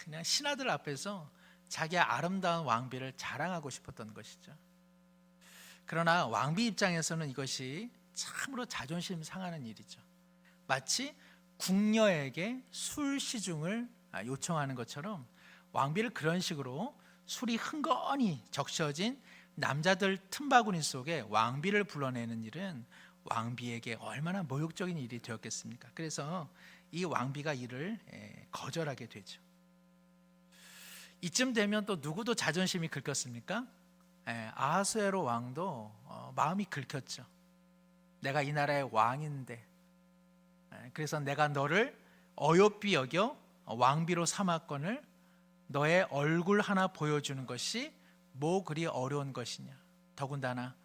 그냥 신하들 앞에서 자기의 아름다운 왕비를 자랑하고 싶었던 것이죠. 그러나 왕비 입장에서는 이것이 참으로 자존심 상하는 일이죠. 마치 궁녀에게 술 시중을 요청하는 것처럼 왕비를 그런 식으로 술이 흥건히 적셔진 남자들 틈바구니 속에 왕비를 불러내는 일은 왕비에게 얼마나 모욕적인 일이 되었겠습니까? 그래서 이 왕비가 이를 거절하게 되죠. 이쯤 되면 또 누구도 자존심이 긁혔습니까? 아하수에로 왕도 마음이 긁혔죠. 내가 이 나라의 왕인데, 그래서 내가 너를 어여삐 여겨 왕비로 삼았거늘 너의 얼굴 하나 보여주는 것이 뭐 그리 어려운 것이냐. 더군다나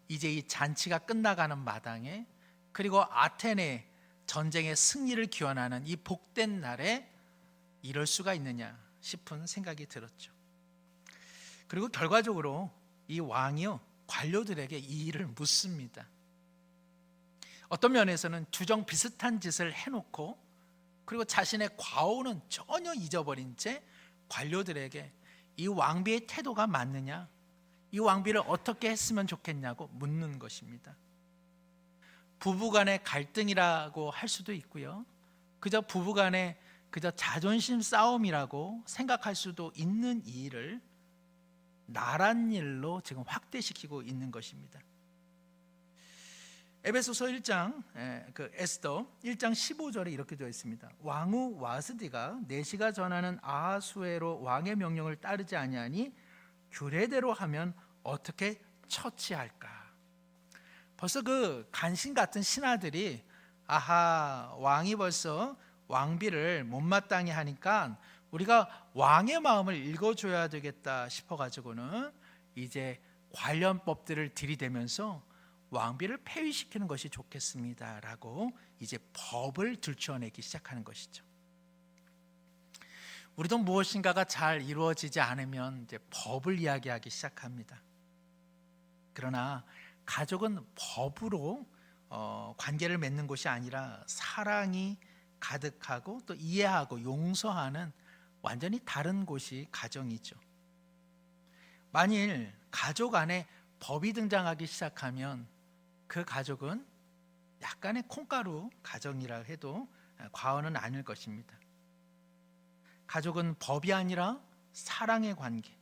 이제 이 잔치가 끝나가는 마당에, 그리고 아테네 전쟁의 승리를 기원하는 이 복된 날에 이럴 수가 있느냐 싶은 생각이 들었죠. 그리고 결과적으로 이 왕이요, 관료들에게 이 일을 묻습니다. 어떤 면에서는 주정 비슷한 짓을 해놓고 그리고 자신의 과오는 전혀 잊어버린 채 관료들에게 이 왕비의 태도가 맞느냐, 이 왕비를 어떻게 했으면 좋겠냐고 묻는 것입니다. 부부간의 갈등이라고 할 수도 있고요, 그저 부부간의 그저 자존심 싸움이라고 생각할 수도 있는 이 일을 나란 일로 지금 확대시키고 있는 것입니다. 에베소서 1장 에스더 1장 15절에 이렇게 되어 있습니다. 왕후 와스디가 내시가 전하는 아하수에로 왕의 명령을 따르지 아니하니 규례대로 하면 어떻게 처치할까? 벌써 그 간신 같은 신하들이 아하, 왕이 벌써 왕비를 못마땅히 하니까 우리가 왕의 마음을 읽어줘야 되겠다 싶어가지고는 이제 관련법들을 들이대면서 왕비를 폐위시키는 것이 좋겠습니다라고 이제 법을 들춰내기 시작하는 것이죠. 우리도 무엇인가가 잘 이루어지지 않으면 이제 법을 이야기하기 시작합니다. 그러나 가족은 법으로 관계를 맺는 것이 아니라 사랑이 가득하고 또 이해하고 용서하는 완전히 다른 곳이 가정이죠. 만일 가족 안에 법이 등장하기 시작하면 그 가족은 약간의 콩가루 가정이라 해도 과언은 아닐 것입니다. 가족은 법이 아니라 사랑의 관계,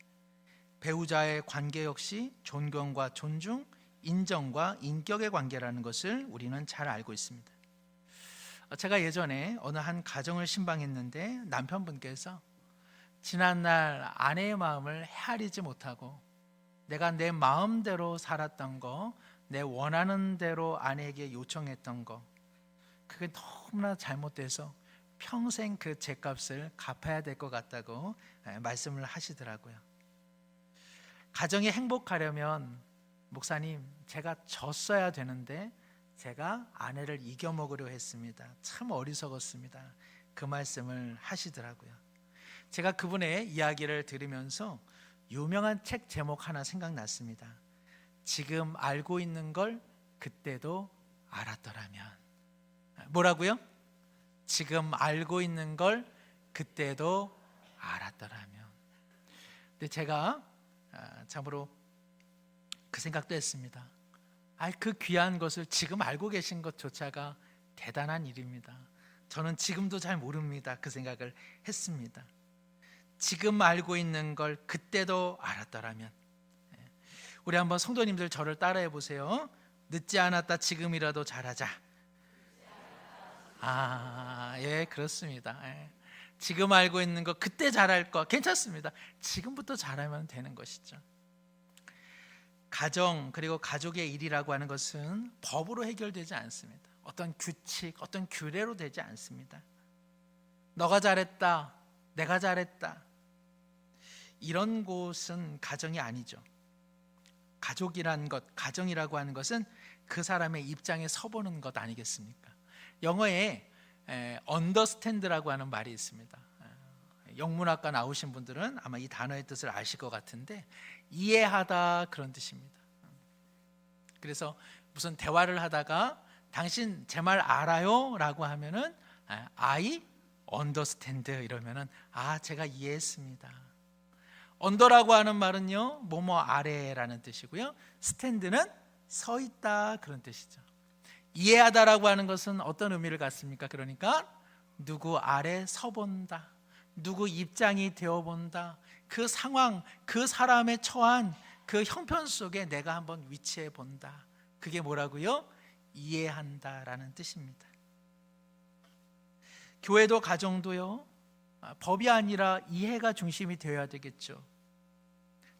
배우자의 관계 역시 존경과 존중, 인정과 인격의 관계라는 것을 우리는 잘 알고 있습니다. 제가 예전에 어느 한 가정을 신방했는데 남편분께서 지난날 아내의 마음을 헤아리지 못하고 내가 내 마음대로 살았던 거, 내 원하는 대로 아내에게 요청했던 거, 그게 너무나 잘못돼서 평생 그 죗값을 갚아야 될 것 같다고 말씀을 하시더라고요. 가정이 행복하려면 목사님, 제가 졌어야 되는데 제가 아내를 이겨먹으려 했습니다. 참 어리석었습니다. 그 말씀을 하시더라고요. 제가 그분의 이야기를 들으면서 유명한 책 제목 하나 생각났습니다. 지금 알고 있는 걸 그때도 알았더라면. 뭐라고요? 지금 알고 있는 걸 그때도 알았더라면. 근데 제가 참으로 그 생각도 했습니다. 그 귀한 것을 지금 알고 계신 것조차가 대단한 일입니다. 저는 지금도 잘 모릅니다. 그 생각을 했습니다. 지금 알고 있는 걸 그때도 알았더라면. 우리 한번 성도님들 저를 따라해 보세요. 늦지 않았다. 지금이라도 잘하자. 예, 그렇습니다. 지금 알고 있는 거 그때 잘할 거 괜찮습니다. 지금부터 잘하면 되는 것이죠. 가정 그리고 가족의 일이라고 하는 것은 법으로 해결되지 않습니다. 어떤 규칙, 어떤 규례로 되지 않습니다. 너가 잘했다, 내가 잘했다, 이런 곳은 가정이 아니죠. 가족이란 것, 가정이라고 하는 것은 그 사람의 입장에 서보는 것 아니겠습니까? 영어에 understand라고 하는 말이 있습니다. 영문학과 나오신 분들은 아마 이 단어의 뜻을 아실 것 같은데, 이해하다 그런 뜻입니다. 그래서 무슨 대화를 하다가 당신 제 말 알아요? 라고 하면은 I understand 이러면은 제가 이해했습니다. 언더라고 하는 말은요, 뭐뭐 아래라는 뜻이고요, 스탠드는 서 있다 그런 뜻이죠. 이해하다라고 하는 것은 어떤 의미를 갖습니까? 그러니까 누구 아래 서본다, 누구 입장이 되어본다, 그 상황, 그 사람의 처한 그 형편 속에 내가 한번 위치해 본다. 그게 뭐라고요? 이해한다라는 뜻입니다. 교회도 가정도요, 법이 아니라 이해가 중심이 되어야 되겠죠.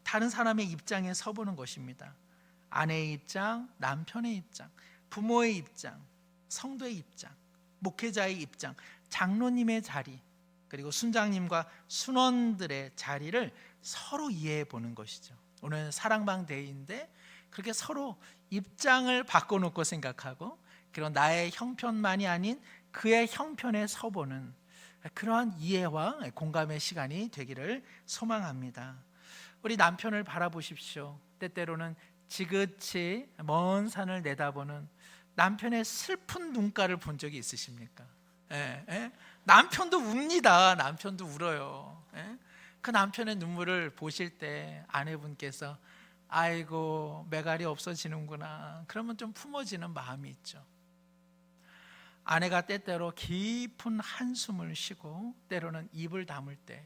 다른 사람의 입장에 서보는 것입니다. 아내의 입장, 남편의 입장, 부모의 입장, 성도의 입장, 목회자의 입장, 장로님의 자리, 그리고 순장님과 순원들의 자리를 서로 이해해 보는 것이죠. 오늘 사랑방 데이인데 그렇게 서로 입장을 바꿔놓고 생각하고, 그런 나의 형편만이 아닌 그의 형편에 서보는 그러한 이해와 공감의 시간이 되기를 소망합니다. 우리 남편을 바라보십시오. 때때로는 지긋이 먼 산을 내다보는 남편의 슬픈 눈가를 본 적이 있으십니까? 남편도 웁니다. 남편도 울어요. 그 남편의 눈물을 보실 때 아내분께서 아이고 매갈이 없어지는구나, 그러면 좀 품어지는 마음이 있죠. 아내가 때때로 깊은 한숨을 쉬고 때로는 입을 다물 때,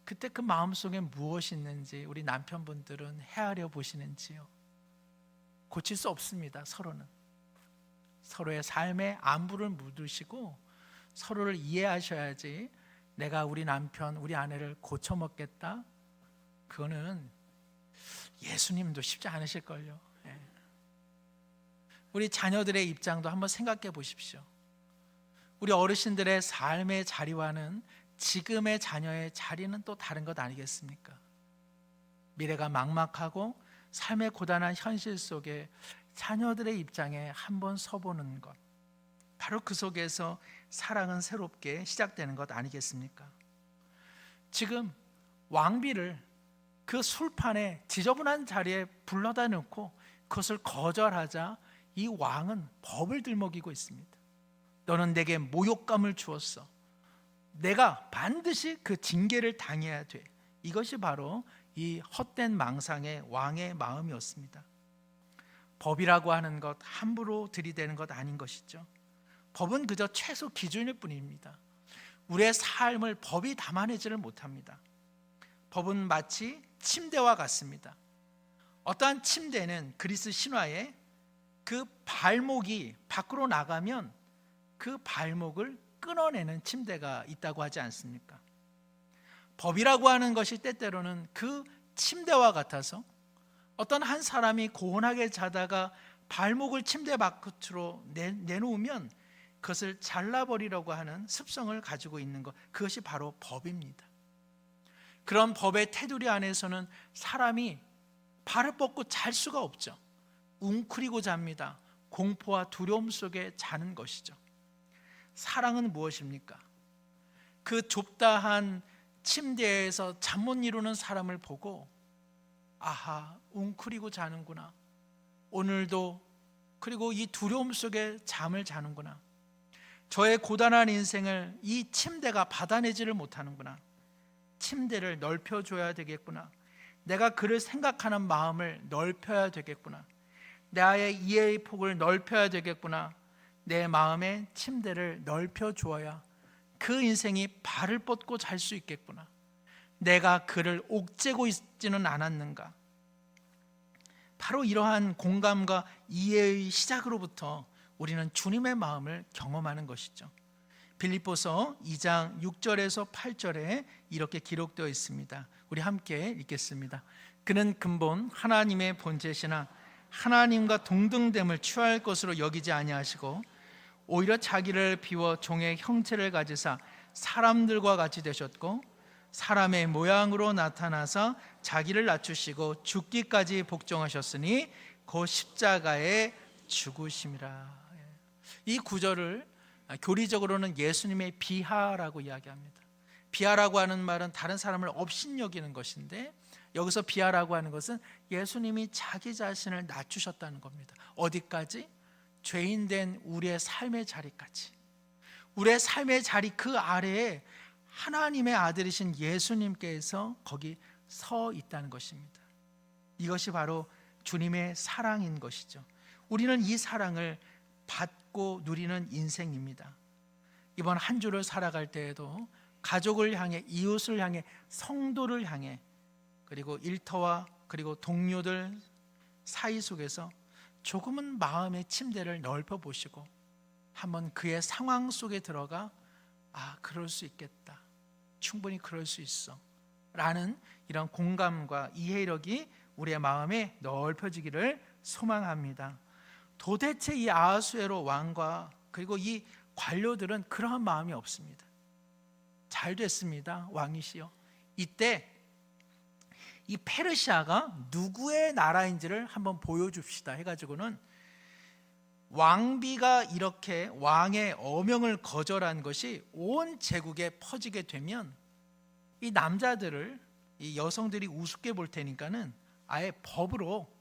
그때 그 마음속에 무엇이 있는지 우리 남편분들은 헤아려 보시는지요? 고칠 수 없습니다. 서로는 서로의 삶에 안부를 묻으시고 서로를 이해하셔야지 내가 우리 남편, 우리 아내를 고쳐먹겠다, 그거는 예수님도 쉽지 않으실걸요. 우리 자녀들의 입장도 한번 생각해 보십시오. 우리 어르신들의 삶의 자리와는 지금의 자녀의 자리는 또 다른 것 아니겠습니까? 미래가 막막하고 삶의 고단한 현실 속에 자녀들의 입장에 한번 서보는 것, 바로 그 속에서 사랑은 새롭게 시작되는 것 아니겠습니까? 지금 왕비를 그 술판에 지저분한 자리에 불러다 놓고 그것을 거절하자 이 왕은 법을 들먹이고 있습니다. 너는 내게 모욕감을 주었어. 내가 반드시 그 징계를 당해야 돼. 이것이 바로 이 헛된 망상의 왕의 마음이었습니다. 법이라고 하는 것 함부로 들이대는 것 아닌 것이죠. 법은 그저 최소 기준일 뿐입니다. 우리의 삶을 법이 담아내지를 못합니다. 법은 마치 침대와 같습니다. 어떠한 침대는 그리스 신화에 그 발목이 밖으로 나가면 그 발목을 끊어내는 침대가 있다고 하지 않습니까? 법이라고 하는 것이 때때로는 그 침대와 같아서 어떤 한 사람이 고온하게 자다가 발목을 침대 바깥으로 내놓으면 그것을 잘라버리려고 하는 습성을 가지고 있는 것, 그것이 바로 법입니다. 그런 법의 테두리 안에서는 사람이 발을 뻗고 잘 수가 없죠. 웅크리고 잡니다. 공포와 두려움 속에 자는 것이죠. 사랑은 무엇입니까? 그 좁다한 침대에서 잠 못 이루는 사람을 보고 아하, 웅크리고 자는구나. 오늘도 그리고 이 두려움 속에 잠을 자는구나. 저의 고단한 인생을 이 침대가 받아내지를 못하는구나. 침대를 넓혀줘야 되겠구나. 내가 그를 생각하는 마음을 넓혀야 되겠구나. 나의 이해의 폭을 넓혀야 되겠구나. 내 마음의 침대를 넓혀주어야 그 인생이 발을 뻗고 잘 수 있겠구나. 내가 그를 옥죄고 있지는 않았는가. 바로 이러한 공감과 이해의 시작으로부터 우리는 주님의 마음을 경험하는 것이죠. 빌립보서 2장 6절에서 8절에 이렇게 기록되어 있습니다. 우리 함께 읽겠습니다. 그는 근본 하나님의 본체시나 하나님과 동등됨을 취할 것으로 여기지 아니하시고 오히려 자기를 비워 종의 형체를 가지사 사람들과 같이 되셨고 사람의 모양으로 나타나서 자기를 낮추시고 죽기까지 복종하셨으니 곧 십자가에 죽으심이라. 이 구절을 교리적으로는 예수님의 비하라고 이야기합니다. 비하라고 하는 말은 다른 사람을 업신여기는 것인데 여기서 비하라고 하는 것은 예수님이 자기 자신을 낮추셨다는 겁니다. 어디까지? 죄인된 우리의 삶의 자리까지. 우리의 삶의 자리 그 아래에 하나님의 아들이신 예수님께서 거기 서 있다는 것입니다. 이것이 바로 주님의 사랑인 것이죠. 우리는 이 사랑을 받고 누리는 인생입니다. 이번 한 주를 살아갈 때에도 가족을 향해, 이웃을 향해, 성도를 향해, 그리고 일터와 그리고 동료들 사이 속에서 조금은 마음의 침대를 넓혀 보시고 한번 그의 상황 속에 들어가 그럴 수 있겠다, 충분히 그럴 수 있어 라는 이런 공감과 이해력이 우리의 마음에 넓혀지기를 소망합니다. 도대체 이 아하수에로 왕과 그리고 이 관료들은 그러한 마음이 없습니다. 잘 됐습니다, 왕이시여. 이때 이 페르시아가 누구의 나라인지를 한번 보여줍시다 해가지고는 왕비가 이렇게 왕의 어명을 거절한 것이 온 제국에 퍼지게 되면 이 남자들을, 이 여성들이 우습게 볼 테니까는 아예 법으로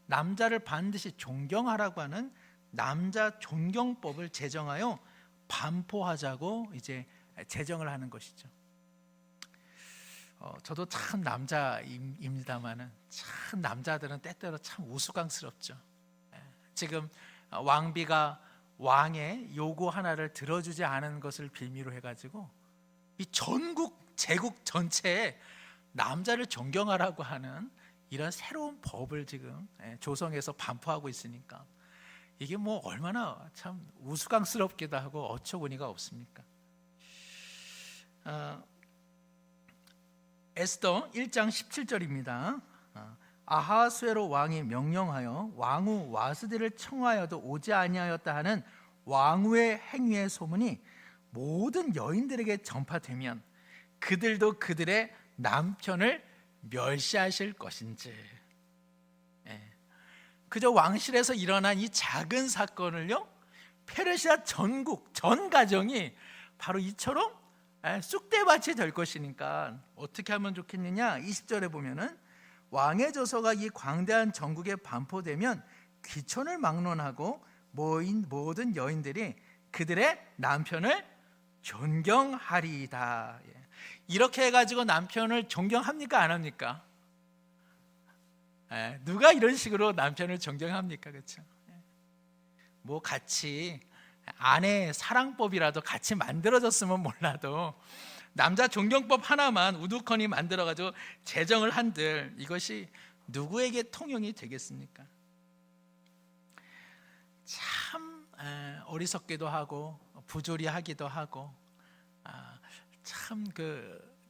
남자를 반드시 존경하라고 하는 남자 존경법을 제정하여 반포하자고 이제 제정을 하는 것이죠. 저도 참 남자입니다만은 참 남자들은 때때로 참 우스꽝스럽죠. 지금 왕비가 왕의 요구 하나를 들어주지 않은 것을 빌미로 해가지고 이 전국 제국 전체에 남자를 존경하라고 하는 이런 새로운 법을 지금 조성해서 반포하고 있으니까 이게 뭐 얼마나 참 우스꽝스럽기도 하고 어처구니가 없습니까? 에스더 1장 17절입니다. 아하수에로 왕이 명령하여 왕후 와스디를 청하여도 오지 아니하였다 하는 왕후의 행위의 소문이 모든 여인들에게 전파되면 그들도 그들의 남편을 멸시하실 것인지. 그저 왕실에서 일어난 이 작은 사건을요, 페르시아 전국 전 가정이 바로 이처럼 쑥대밭이 될 것이니까 어떻게 하면 좋겠느냐. 20절에 보면은 왕의 저서가 이 광대한 전국에 반포되면 귀천을 막론하고 모든 여인들이 그들의 남편을 존경하리이다. 이렇게 해가지고 남편을 존경합니까, 안 합니까? 누가 이런 식으로 남편을 존경합니까? 그렇죠? 뭐 같이 아내 사랑법이라도 같이 만들어졌으면 몰라도 남자 존경법 하나만 우두커니 만들어가지고 제정을 한들 이것이 누구에게 통용이 되겠습니까? 참 어리석기도 하고 부조리하기도 하고 참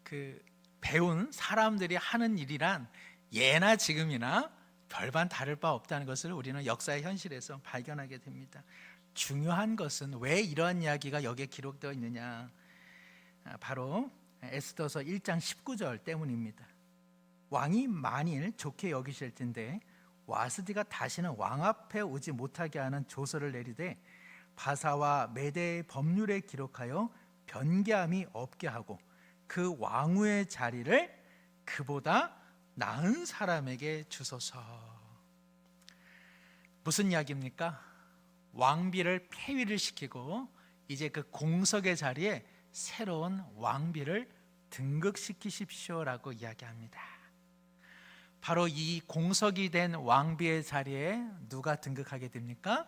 그 배운 사람들이 하는 일이란 예나 지금이나 별반 다를 바 없다는 것을 우리는 역사의 현실에서 발견하게 됩니다. 중요한 것은 왜 이러한 이야기가 여기에 기록되어 있느냐, 바로 에스더서 1장 19절 때문입니다. 왕이 만일 좋게 여기실 텐데 와스디가 다시는 왕 앞에 오지 못하게 하는 조서를 내리되 바사와 메대의 법률에 기록하여 변개함이 없게 하고 그 왕후의 자리를 그보다 나은 사람에게 주소서. 무슨 이야기입니까? 왕비를 폐위를 시키고 이제 그 공석의 자리에 새로운 왕비를 등극시키십시오라고 이야기합니다. 바로 이 공석이 된 왕비의 자리에 누가 등극하게 됩니까?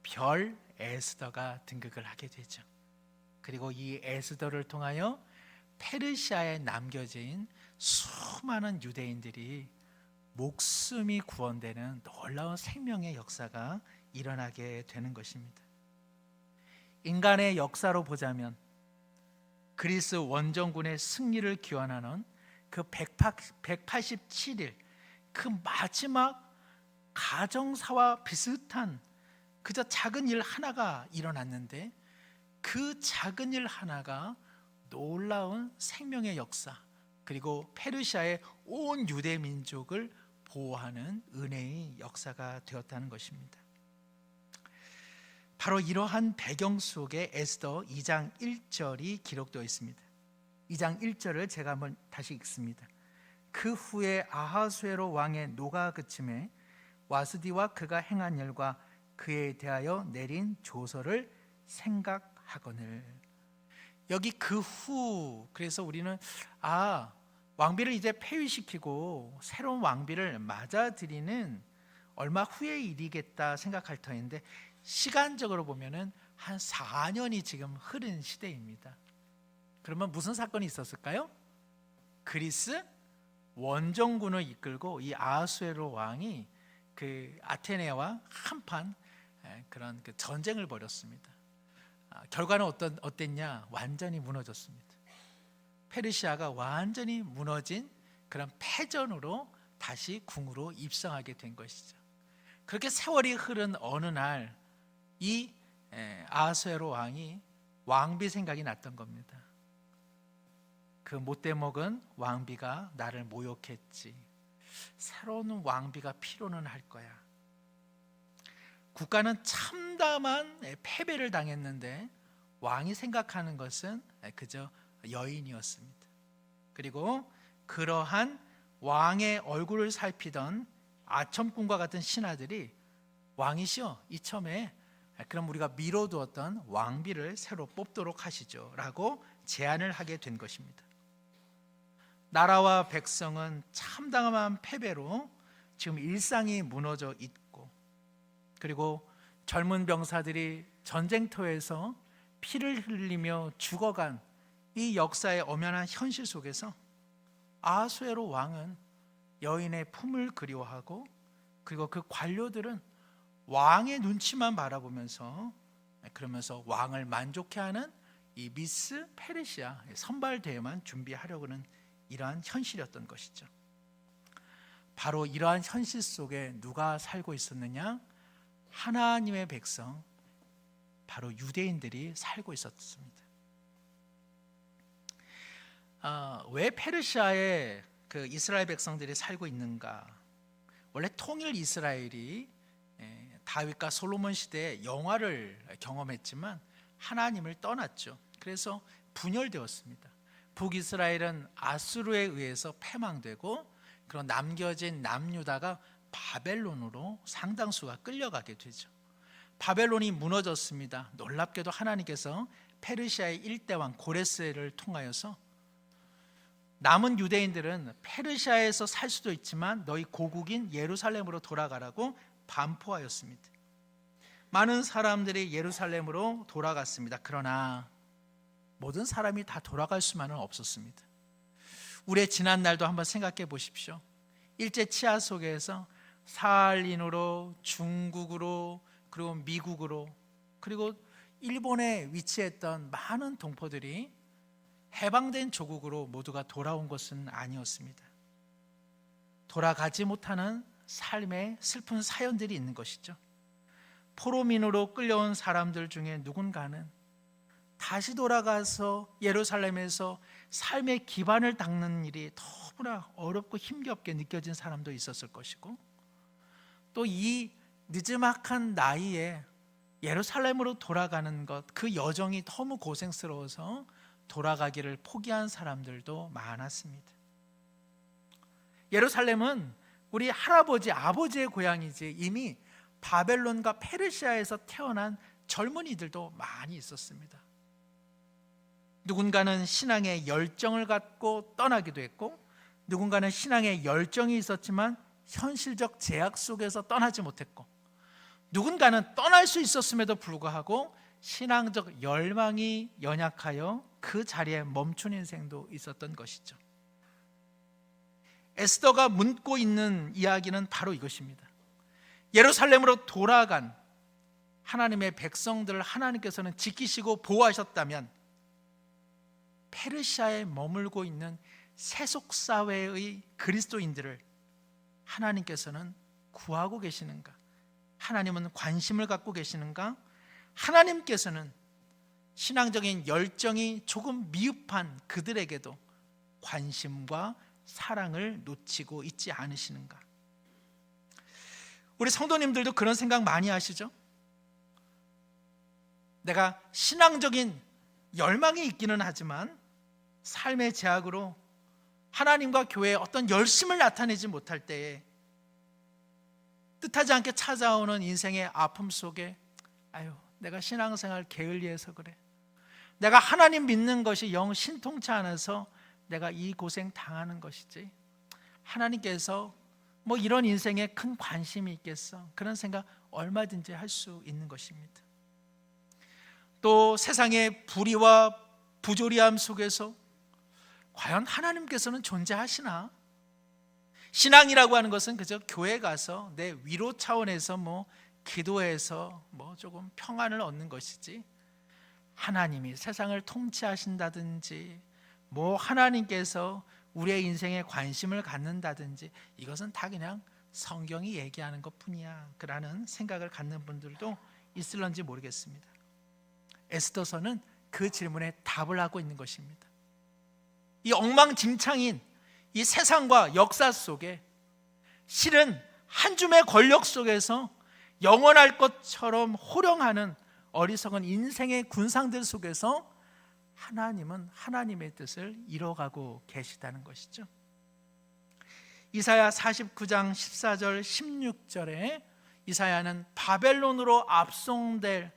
별 에스더가 등극을 하게 되죠. 그리고 이 에스더를 통하여 페르시아에 남겨진 수많은 유대인들이 목숨이 구원되는 놀라운 생명의 역사가 일어나게 되는 것입니다. 인간의 역사로 보자면 그리스 원정군의 승리를 기원하는 그 187일, 그 마지막 가정사와 비슷한 그저 작은 일 하나가 일어났는데 그 작은 일 하나가 놀라운 생명의 역사, 그리고 페르시아의 온 유대 민족을 보호하는 은혜의 역사가 되었다는 것입니다. 바로 이러한 배경 속에 에스더 2장 1절이 기록되어 있습니다. 2장 1절을 제가 한번 다시 읽습니다. 그 후에 아하수에로 왕의 노가 그침에 와스디와 그가 행한 일과 그에 대하여 내린 조서를 생각하거늘. 여기 그 후, 그래서 우리는 왕비를 이제 폐위시키고 새로운 왕비를 맞아들이는 얼마 후의 일이겠다 생각할 터인데 시간적으로 보면은 한 4년이 지금 흐른 시대입니다. 그러면 무슨 사건이 있었을까요? 그리스 원정군을 이끌고 이 아하수에로 왕이 그 아테네와 한판 그런 그 전쟁을 벌였습니다. 결과는 어땠냐? 완전히 무너졌습니다. 페르시아가 완전히 무너진 그런 패전으로 다시 궁으로 입성하게 된 것이죠. 그렇게 세월이 흐른 어느 날 이 아하수에로 왕이 왕비 생각이 났던 겁니다. 그 못돼 먹은 왕비가 나를 모욕했지. 새로운 왕비가 필요는 할 거야. 국가는 참담한 패배를 당했는데 왕이 생각하는 것은 그저 여인이었습니다. 그리고 그러한 왕의 얼굴을 살피던 아첨꾼과 같은 신하들이 왕이시여 이참에 그럼 우리가 미뤄두었던 왕비를 새로 뽑도록 하시죠 라고 제안을 하게 된 것입니다. 나라와 백성은 참담한 패배로 지금 일상이 무너져 있고, 그리고 젊은 병사들이 전쟁터에서 피를 흘리며 죽어간 이 역사의 엄연한 현실 속에서 아하수에로 왕은 여인의 품을 그리워하고, 그리고 그 관료들은 왕의 눈치만 바라보면서 그러면서 왕을 만족해 하는 이 미스 페르시아 선발 대회만 준비하려고는 이러한 현실이었던 것이죠. 바로 이러한 현실 속에 누가 살고 있었느냐? 하나님의 백성, 바로 유대인들이 살고 있었습니다. 왜 페르시아에 그 이스라엘 백성들이 살고 있는가? 원래 통일 이스라엘이 다윗과 솔로몬 시대에 영화를 경험했지만 하나님을 떠났죠. 그래서 분열되었습니다. 북이스라엘은 아수르에 의해서 패망되고, 그런 남겨진 남유다가 바벨론으로 상당수가 끌려가게 되죠. 바벨론이 무너졌습니다. 놀랍게도 하나님께서 페르시아의 1대 왕 고레스를 통하여서 남은 유대인들은 페르시아에서 살 수도 있지만 너희 고국인 예루살렘으로 돌아가라고 반포하였습니다. 많은 사람들이 예루살렘으로 돌아갔습니다. 그러나 모든 사람이 다 돌아갈 수만은 없었습니다. 우리의 지난 날도 한번 생각해 보십시오. 일제 치하 속에서 사할린으로, 중국으로, 그리고 미국으로, 그리고 일본에 위치했던 많은 동포들이 해방된 조국으로 모두가 돌아온 것은 아니었습니다. 돌아가지 못하는 삶의 슬픈 사연들이 있는 것이죠. 포로민으로 끌려온 사람들 중에 누군가는 다시 돌아가서 예루살렘에서 삶의 기반을 닦는 일이 너무나 어렵고 힘겹게 느껴진 사람도 있었을 것이고, 또 이 느지막한 나이에 예루살렘으로 돌아가는 것, 그 여정이 너무 고생스러워서 돌아가기를 포기한 사람들도 많았습니다. 예루살렘은 우리 할아버지, 아버지의 고향이지 이미 바벨론과 페르시아에서 태어난 젊은이들도 많이 있었습니다. 누군가는 신앙의 열정을 갖고 떠나기도 했고, 누군가는 신앙의 열정이 있었지만 현실적 제약 속에서 떠나지 못했고, 누군가는 떠날 수 있었음에도 불구하고 신앙적 열망이 연약하여 그 자리에 멈춘 인생도 있었던 것이죠. 에스더가 묻고 있는 이야기는 바로 이것입니다. 예루살렘으로 돌아간 하나님의 백성들을 하나님께서는 지키시고 보호하셨다면 페르시아에 머물고 있는 세속사회의 그리스도인들을 하나님께서는 구하고 계시는가? 하나님은 관심을 갖고 계시는가? 하나님께서는 신앙적인 열정이 조금 미흡한 그들에게도 관심과 사랑을 놓치고 있지 않으시는가? 우리 성도님들도 그런 생각 많이 하시죠? 내가 신앙적인 열망이 있기는 하지만 삶의 제약으로 하나님과 교회에 어떤 열심을 나타내지 못할 때에 뜻하지 않게 찾아오는 인생의 아픔 속에 아유, 내가 신앙생활 게을리해서 그래, 내가 하나님 믿는 것이 영 신통치 않아서 내가 이 고생 당하는 것이지, 하나님께서 뭐 이런 인생에 큰 관심이 있겠어, 그런 생각 얼마든지 할 수 있는 것입니다. 또 세상의 불의와 부조리함 속에서 과연 하나님께서는 존재하시나? 신앙이라고 하는 것은 그저 교회 가서 내 위로 차원에서 뭐 기도해서 뭐 조금 평안을 얻는 것이지, 하나님이 세상을 통치하신다든지 뭐 하나님께서 우리의 인생에 관심을 갖는다든지 이것은 다 그냥 성경이 얘기하는 것뿐이야 라는 생각을 갖는 분들도 있을런지 모르겠습니다. 에스더서는 그 질문에 답을 하고 있는 것입니다. 이 엉망진창인 이 세상과 역사 속에 실은 한 줌의 권력 속에서 영원할 것처럼 호령하는 어리석은 인생의 군상들 속에서 하나님은 하나님의 뜻을 이뤄가고 계시다는 것이죠. 이사야 49장 14절 16절에 이사야는 바벨론으로 압송될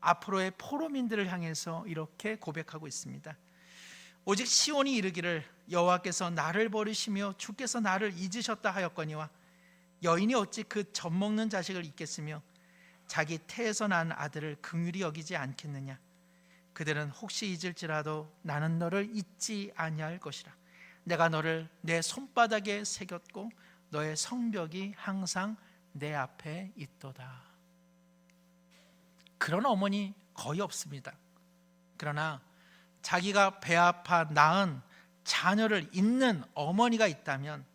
앞으로의 포로민들을 향해서 이렇게 고백하고 있습니다. 오직 시온이 이르기를 여호와께서 나를 버리시며 주께서 나를 잊으셨다 하였거니와 여인이 어찌 그 젖먹는 자식을 잊겠으며 자기 태에서 난 아들을 긍휼히 여기지 않겠느냐. 그들은 혹시 잊을지라도 나는 너를 잊지 아니할 것이라. 내가 너를 내 손바닥에 새겼고 너의 성벽이 항상 내 앞에 있도다. 그런 어머니 거의 없습니다. 그러나 자기가 배 아파 낳은 자녀를 잊는 어머니가 있다면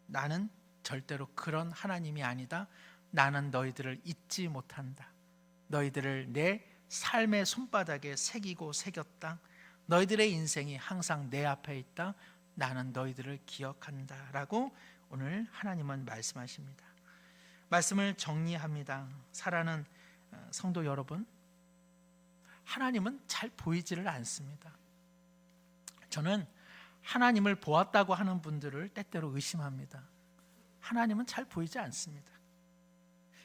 나는 절대로 그런 하나님이 아니다. 나는 너희들을 잊지 못한다. 너희들을 내 삶의 손바닥에 새기고 새겼다. 너희들의 인생이 항상 내 앞에 있다. 나는 너희들을 기억한다 라고 오늘 하나님은 말씀하십니다. 말씀을 정리합니다. 사랑하는 성도 여러분, 하나님은 잘 보이지를 않습니다. 저는 하나님을 보았다고 하는 분들을 때때로 의심합니다. 하나님은 잘 보이지 않습니다.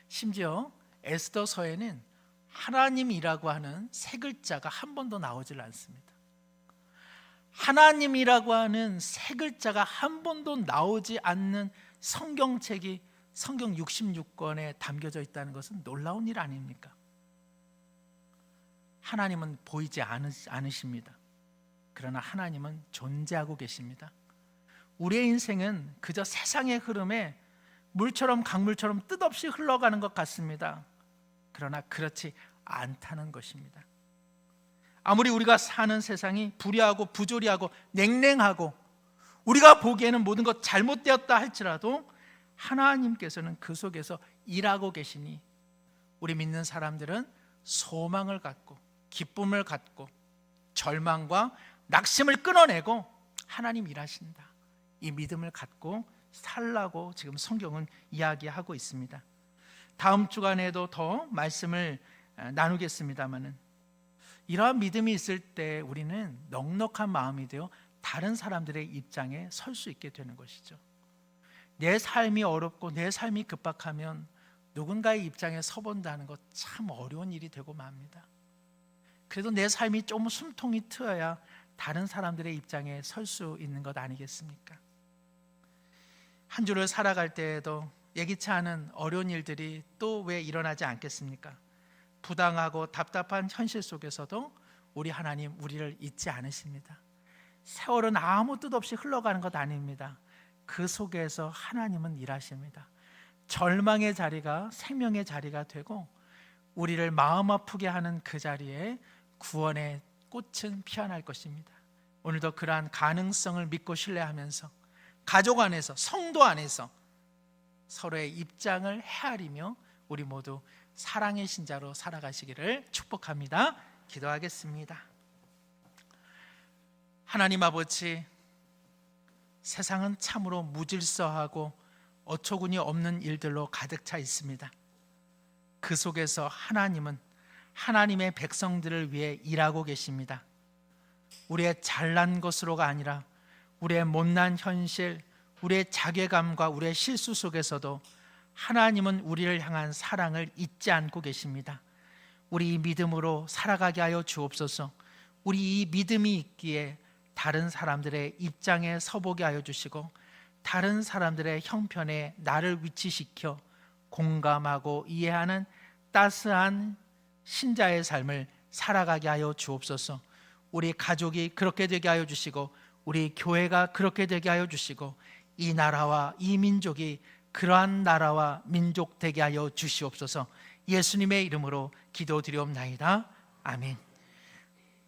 심지어 에스더서에는 하나님이라고 하는 세 글자가 한 번도 나오질 않습니다. 하나님이라고 하는 세 글자가 한 번도 나오지 않는 성경책이 성경 66권에 담겨져 있다는 것은 놀라운 일 아닙니까? 하나님은 보이지 않으십니다. 그러나 하나님은 존재하고 계십니다. 우리의 인생은 그저 세상의 흐름에 물처럼 강물처럼 뜻없이 흘러가는 것 같습니다. 그러나 그렇지 않다는 것입니다. 아무리 우리가 사는 세상이 불의하고 부조리하고 냉랭하고 우리가 보기에는 모든 것 잘못되었다 할지라도 하나님께서는 그 속에서 일하고 계시니 우리 믿는 사람들은 소망을 갖고 기쁨을 갖고 절망과 낙심을 끊어내고 하나님 일하신다, 이 믿음을 갖고 살라고 지금 성경은 이야기하고 있습니다. 다음 주간에도 더 말씀을 나누겠습니다마는, 이러한 믿음이 있을 때 우리는 넉넉한 마음이 되어 다른 사람들의 입장에 설 수 있게 되는 것이죠. 내 삶이 어렵고 내 삶이 급박하면 누군가의 입장에 서본다는 것 참 어려운 일이 되고 맙니다. 그래도 내 삶이 좀 숨통이 트여야 다른 사람들의 입장에 설 수 있는 것 아니겠습니까? 한 주를 살아갈 때에도 예기치 않은 어려운 일들이 또 왜 일어나지 않겠습니까? 부당하고 답답한 현실 속에서도 우리 하나님 우리를 잊지 않으십니다. 세월은 아무 뜻 없이 흘러가는 것 아닙니다. 그 속에서 하나님은 일하십니다. 절망의 자리가 생명의 자리가 되고 우리를 마음 아프게 하는 그 자리에 구원의 꽃은 피어날 것입니다. 오늘도 그러한 가능성을 믿고 신뢰하면서 가족 안에서, 성도 안에서 서로의 입장을 헤아리며 우리 모두 사랑의 신자로 살아가시기를 축복합니다. 기도하겠습니다. 하나님 아버지, 세상은 참으로 무질서하고 어처구니 없는 일들로 가득 차 있습니다. 그 속에서 하나님은 하나님의 백성들을 위해 일하고 계십니다. 우리의 잘난 것으로가 아니라 우리의 못난 현실, 우리의 자괴감과 우리의 실수 속에서도 하나님은 우리를 향한 사랑을 잊지 않고 계십니다. 우리 이 믿음으로 살아가게 하여 주옵소서. 우리 이 믿음이 있기에 다른 사람들의 입장에 서보게 하여 주시고 다른 사람들의 형편에 나를 위치시켜 공감하고 이해하는 따스한 신자의 삶을 살아가게 하여 주옵소서. 우리 가족이 그렇게 되게 하여 주시고 우리 교회가 그렇게 되게 하여 주시고 이 나라와 이 민족이 그러한 나라와 민족 되게 하여 주시옵소서. 예수님의 이름으로 기도드리옵나이다. 아멘.